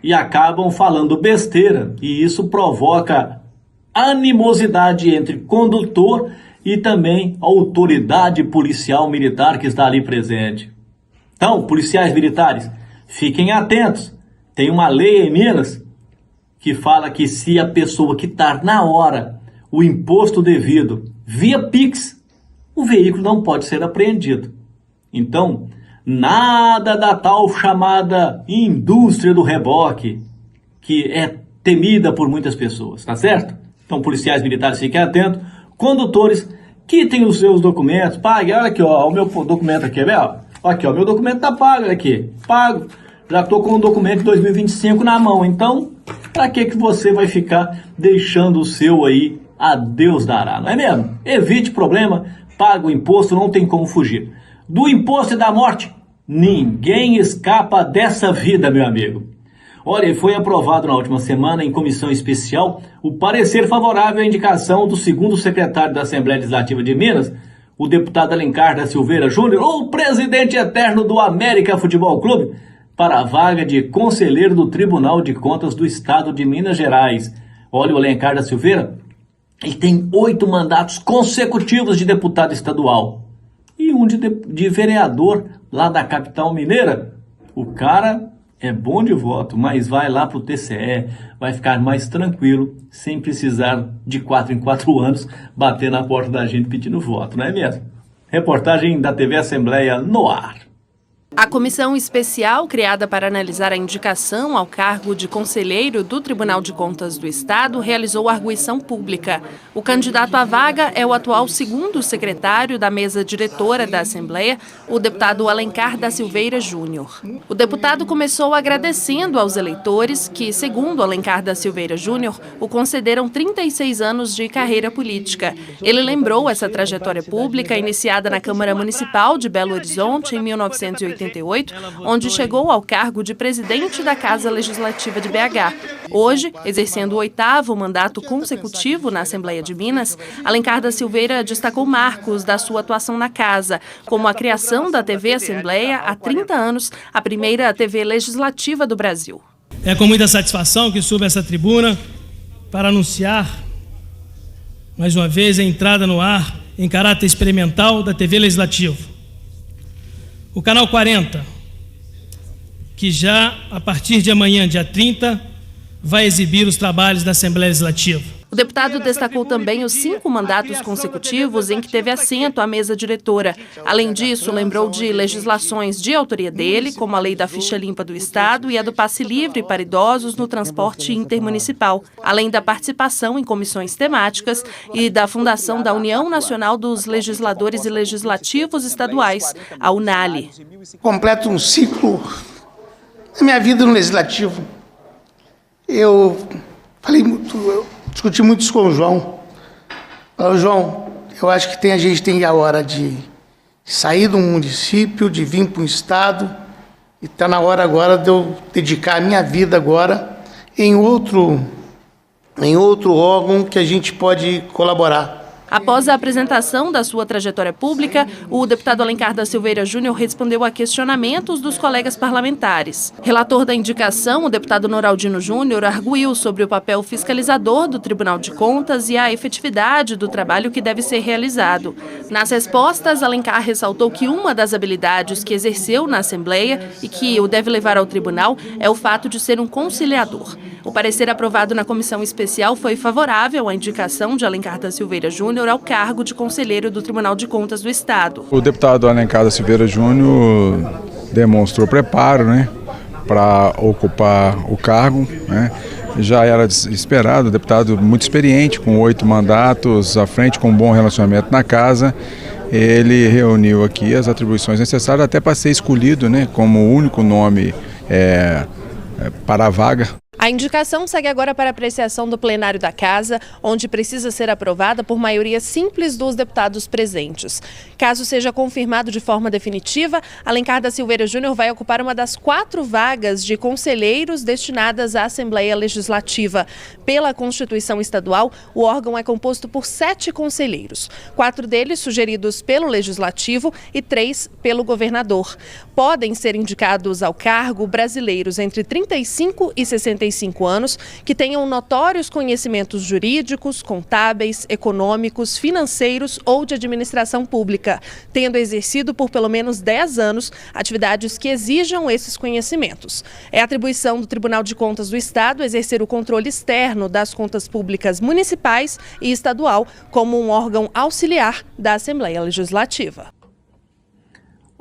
E acabam falando besteira, e isso provoca animosidade entre condutor e também autoridade policial militar que está ali presente. Então, policiais militares, fiquem atentos. Tem uma lei em Minas que fala que se a pessoa quitar na hora o imposto devido via Pix, o veículo não pode ser apreendido. Então, nada da tal chamada indústria do reboque, que é temida por muitas pessoas, tá certo? Então, policiais militares, fiquem atentos. Condutores, quitem os seus documentos, paguem. Olha aqui, ó, o meu documento aqui, ó. Aqui, ó, meu documento tá pago, olha aqui. Pago. Já tô com o documento de 2025 na mão. Então, para que você vai ficar deixando o seu aí a Deus dará, não é mesmo? Evite problema, paga o imposto, não tem como fugir. Do imposto e da morte, ninguém escapa dessa vida, meu amigo. Olha, foi aprovado na última semana, em comissão especial, o parecer favorável à indicação do segundo secretário da Assembleia Legislativa de Minas, o deputado Alencar da Silveira Júnior, o presidente eterno do América Futebol Clube, para a vaga de conselheiro do Tribunal de Contas do Estado de Minas Gerais. Olha, o Alencar da Silveira, ele tem 8 mandatos consecutivos de deputado estadual e um de vereador lá da capital mineira. O cara é bom de voto, mas vai lá para o TCE, vai ficar mais tranquilo, sem precisar de 4 em 4 anos bater na porta da gente pedindo voto, não é mesmo? Reportagem da TV Assembleia no ar. A comissão especial, criada para analisar a indicação ao cargo de conselheiro do Tribunal de Contas do Estado, realizou arguição pública. O candidato à vaga é o atual segundo secretário da mesa diretora da Assembleia, o deputado Alencar da Silveira Júnior. O deputado começou agradecendo aos eleitores que, segundo Alencar da Silveira Júnior, o concederam 36 anos de carreira política. Ele lembrou essa trajetória pública iniciada na Câmara Municipal de Belo Horizonte em 1988, onde chegou ao cargo de presidente da Casa Legislativa de BH. Hoje, exercendo o 8º mandato consecutivo na Assembleia de Minas, Alencar da Silveira destacou marcos da sua atuação na Casa, como a criação da TV Assembleia há 30 anos, a primeira TV legislativa do Brasil. É com muita satisfação que subo essa tribuna para anunciar, mais uma vez, a entrada no ar em caráter experimental da TV Legislativa. O Canal 40, que já a partir de amanhã, dia 30, vai exibir os trabalhos da Assembleia Legislativa. O deputado destacou também os 5 mandatos consecutivos em que teve assento à mesa diretora. Além disso, lembrou de legislações de autoria dele, como a Lei da Ficha Limpa do Estado e a do Passe Livre para idosos no transporte intermunicipal, além da participação em comissões temáticas e da fundação da União Nacional dos Legisladores e Legislativos Estaduais, a UNALE. Completo um ciclo na minha vida no Legislativo. Eu discuti muito isso com o João. Falei, João, eu acho que a gente tem a hora de sair do município, de vir para um estado, e está na hora agora de eu dedicar a minha vida agora em outro órgão que a gente pode colaborar. Após a apresentação da sua trajetória pública, o deputado Alencar da Silveira Júnior respondeu a questionamentos dos colegas parlamentares. Relator da indicação, o deputado Noraldino Júnior arguiu sobre o papel fiscalizador do Tribunal de Contas e a efetividade do trabalho que deve ser realizado. Nas respostas, Alencar ressaltou que uma das habilidades que exerceu na Assembleia e que o deve levar ao tribunal é o fato de ser um conciliador. O parecer aprovado na comissão especial foi favorável à indicação de Alencar da Silveira Júnior ao cargo de conselheiro do Tribunal de Contas do Estado. O deputado Alencar da Silveira Júnior demonstrou preparo, para ocupar o cargo, Já era esperado, deputado muito experiente, com 8 mandatos à frente, com um bom relacionamento na casa. Ele reuniu aqui as atribuições necessárias até para ser escolhido, como o único nome para a vaga. A indicação segue agora para apreciação do plenário da Casa, onde precisa ser aprovada por maioria simples dos deputados presentes. Caso seja confirmado de forma definitiva, Alencar da Silveira Júnior vai ocupar uma das 4 vagas de conselheiros destinadas à Assembleia Legislativa. Pela Constituição Estadual, o órgão é composto por 7 conselheiros, 4 deles sugeridos pelo Legislativo e 3 pelo governador. Podem ser indicados ao cargo brasileiros entre 35 e 65 anos que tenham notórios conhecimentos jurídicos, contábeis, econômicos, financeiros ou de administração pública, tendo exercido por pelo menos 10 anos atividades que exijam esses conhecimentos. É atribuição do Tribunal de Contas do Estado exercer o controle externo das contas públicas municipais e estadual como um órgão auxiliar da Assembleia Legislativa.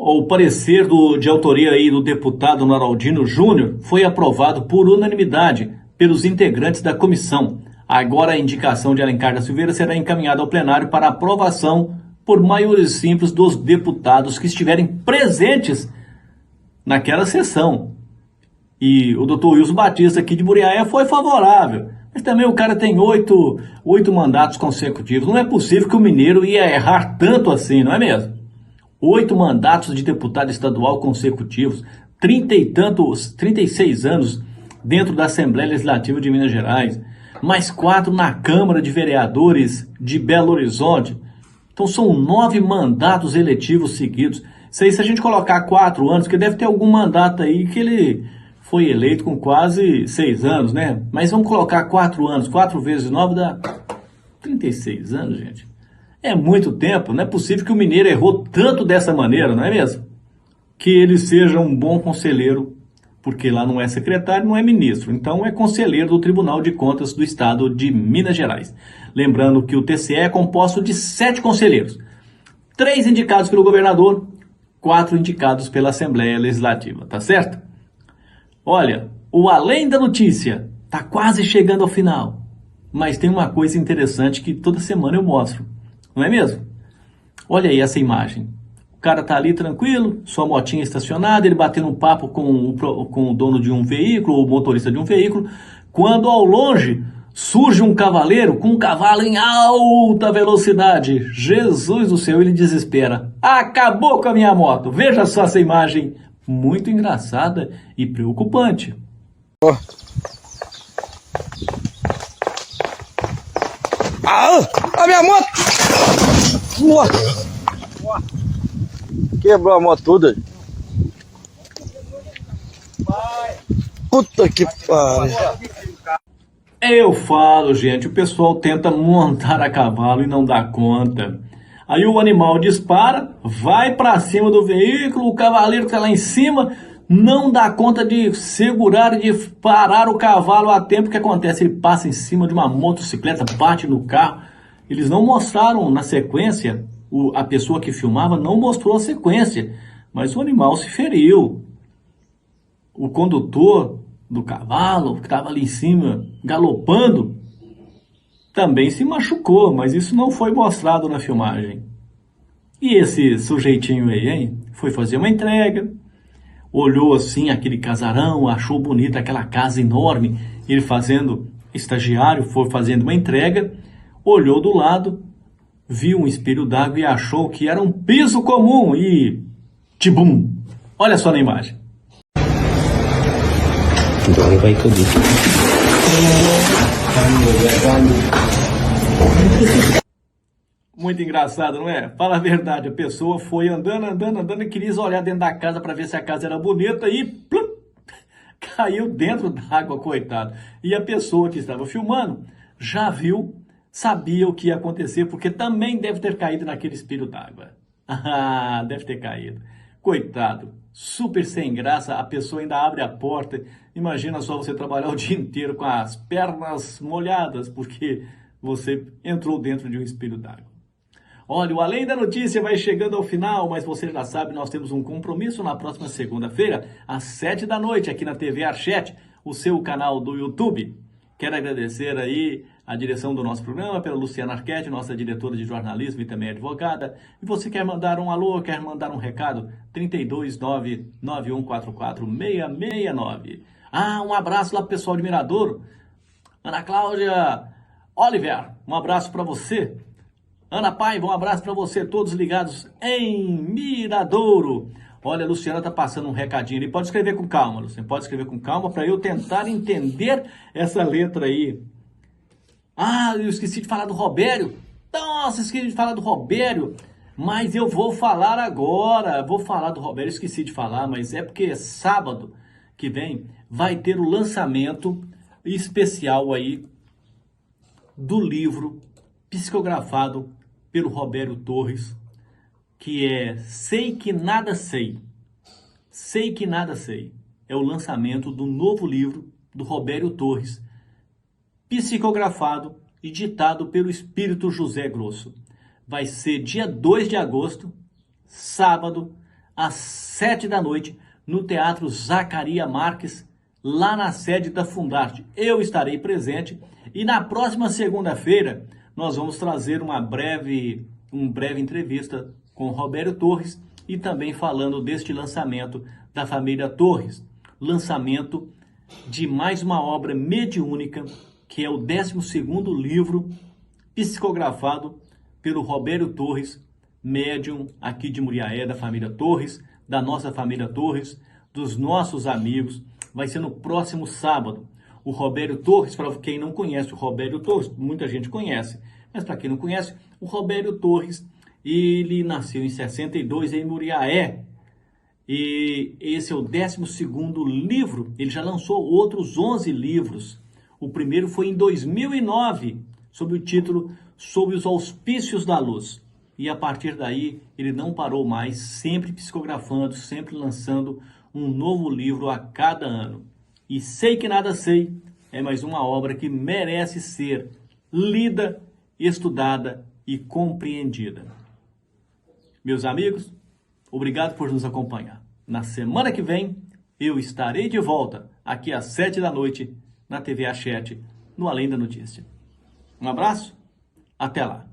O parecer de autoria do deputado Noraldino Júnior foi aprovado por unanimidade pelos integrantes da comissão. Agora a indicação de Alencar da Silveira será encaminhada ao plenário para aprovação por maioria simples dos deputados que estiverem presentes naquela sessão. E o doutor Wilson Batista aqui de Muriaé foi favorável. Mas também o cara tem 8 mandatos consecutivos. Não é possível que o mineiro ia errar tanto assim, não é mesmo? 8 mandatos de deputado estadual consecutivos, 36 anos dentro da Assembleia Legislativa de Minas Gerais, mais 4 na Câmara de Vereadores de Belo Horizonte. Então são 9 mandatos eletivos seguidos. Isso aí, se a gente colocar 4 anos, porque deve ter algum mandato aí que ele foi eleito com quase 6 anos, né? Mas vamos colocar 4 anos, 4 vezes 9 dá 36 anos, gente. É muito tempo, não é possível que o mineiro errou tanto dessa maneira, não é mesmo? Que ele seja um bom conselheiro, porque lá não é secretário, não é ministro, então é conselheiro do Tribunal de Contas do Estado de Minas Gerais. Lembrando que o TCE é composto de 7 conselheiros, 3 indicados pelo governador, 4 indicados pela Assembleia Legislativa, tá certo? Olha, o Além da Notícia tá quase chegando ao final, mas tem uma coisa interessante que toda semana eu mostro, não é mesmo? Olha aí essa imagem. O cara tá ali tranquilo, sua motinha estacionada, ele batendo um papo com o dono de um veículo, ou o motorista de um veículo, quando ao longe surge um cavaleiro com um cavalo em alta velocidade. Jesus do céu, ele desespera. Acabou com a minha moto. Veja só essa imagem, muito engraçada e preocupante. A minha moto! Nossa! Quebrou a moto toda. Puta que pariu. Eu falo, gente, o pessoal tenta montar a cavalo e não dá conta. Aí o animal dispara, vai para cima do veículo, o cavaleiro que tá lá em cima não dá conta de segurar e de parar o cavalo a tempo. O que acontece? Ele passa em cima de uma motocicleta, bate no carro. Eles não mostraram na sequência, a pessoa que filmava não mostrou a sequência, mas o animal se feriu. O condutor do cavalo, que estava ali em cima, galopando, também se machucou, mas isso não foi mostrado na filmagem. E esse sujeitinho aí, hein? Foi fazer uma entrega, olhou assim aquele casarão, achou bonita aquela casa enorme, ele estagiário, foi fazendo uma entrega, olhou do lado, viu um espelho d'água e achou que era um piso comum e... tibum! Olha só na imagem. Muito engraçado, não é? Fala a verdade, a pessoa foi andando e queria olhar dentro da casa para ver se a casa era bonita e plum, caiu dentro d'água, coitado. E a pessoa que estava filmando já viu, sabia o que ia acontecer, porque também deve ter caído naquele espelho d'água. Ah, deve ter caído. Coitado, super sem graça, a pessoa ainda abre a porta. Imagina só você trabalhar o dia inteiro com as pernas molhadas, porque você entrou dentro de um espelho d'água. Olha, o Além da Notícia vai chegando ao final, mas você já sabe, nós temos um compromisso na próxima segunda-feira, às 7 da noite, aqui na TV Archet, o seu canal do YouTube. Quero agradecer aí a direção do nosso programa, pela Luciana Arquette, nossa diretora de jornalismo e também advogada. E você quer mandar um alô, quer mandar um recado? 329-9144-669. Ah, um abraço lá pro pessoal de Miradouro. Ana Cláudia Oliver, um abraço para você. Ana Paiva, um abraço para você, todos ligados em Miradouro. Olha, a Luciana tá passando um recadinho ali. Pode escrever com calma, Luciana. Pode escrever com calma para eu tentar entender essa letra aí. Ah, eu esqueci de falar do Robério. Nossa, esqueci de falar do Robério. Mas eu vou falar agora. Vou falar do Robério. Esqueci de falar, mas é porque sábado que vem vai ter o lançamento especial aí do livro psicografado pelo Robério Torres, que é Sei que Nada Sei. Sei que Nada Sei. É o lançamento do novo livro do Robério Torres, psicografado e ditado pelo Espírito José Grosso. Vai ser dia 2 de agosto, sábado, às 7 da noite, no Teatro Zacaria Marques, lá na sede da Fundarte. Eu estarei presente e na próxima segunda-feira nós vamos trazer uma breve entrevista com o Robério Torres e também falando deste lançamento da família Torres. Lançamento de mais uma obra mediúnica, que é o 12º livro psicografado pelo Robério Torres, médium aqui de Muriaé, da família Torres, da nossa família Torres, dos nossos amigos. Vai ser no próximo sábado. O Robério Torres, para quem não conhece o Robério Torres, muita gente conhece, mas para quem não conhece, o Robério Torres, ele nasceu em 62 em Muriaé, e esse é o 12º livro. Ele já lançou outros 11 livros. O primeiro foi em 2009, sob o título Sob os Auspícios da Luz. E a partir daí, ele não parou mais, sempre psicografando, sempre lançando um novo livro a cada ano. E Sei que Nada Sei é mais uma obra que merece ser lida, estudada e compreendida. Meus amigos, Obrigado por nos acompanhar. Na semana que vem, eu estarei de volta, aqui às 7 da noite, na TV A7, no Além da Notícia. Um abraço, até lá.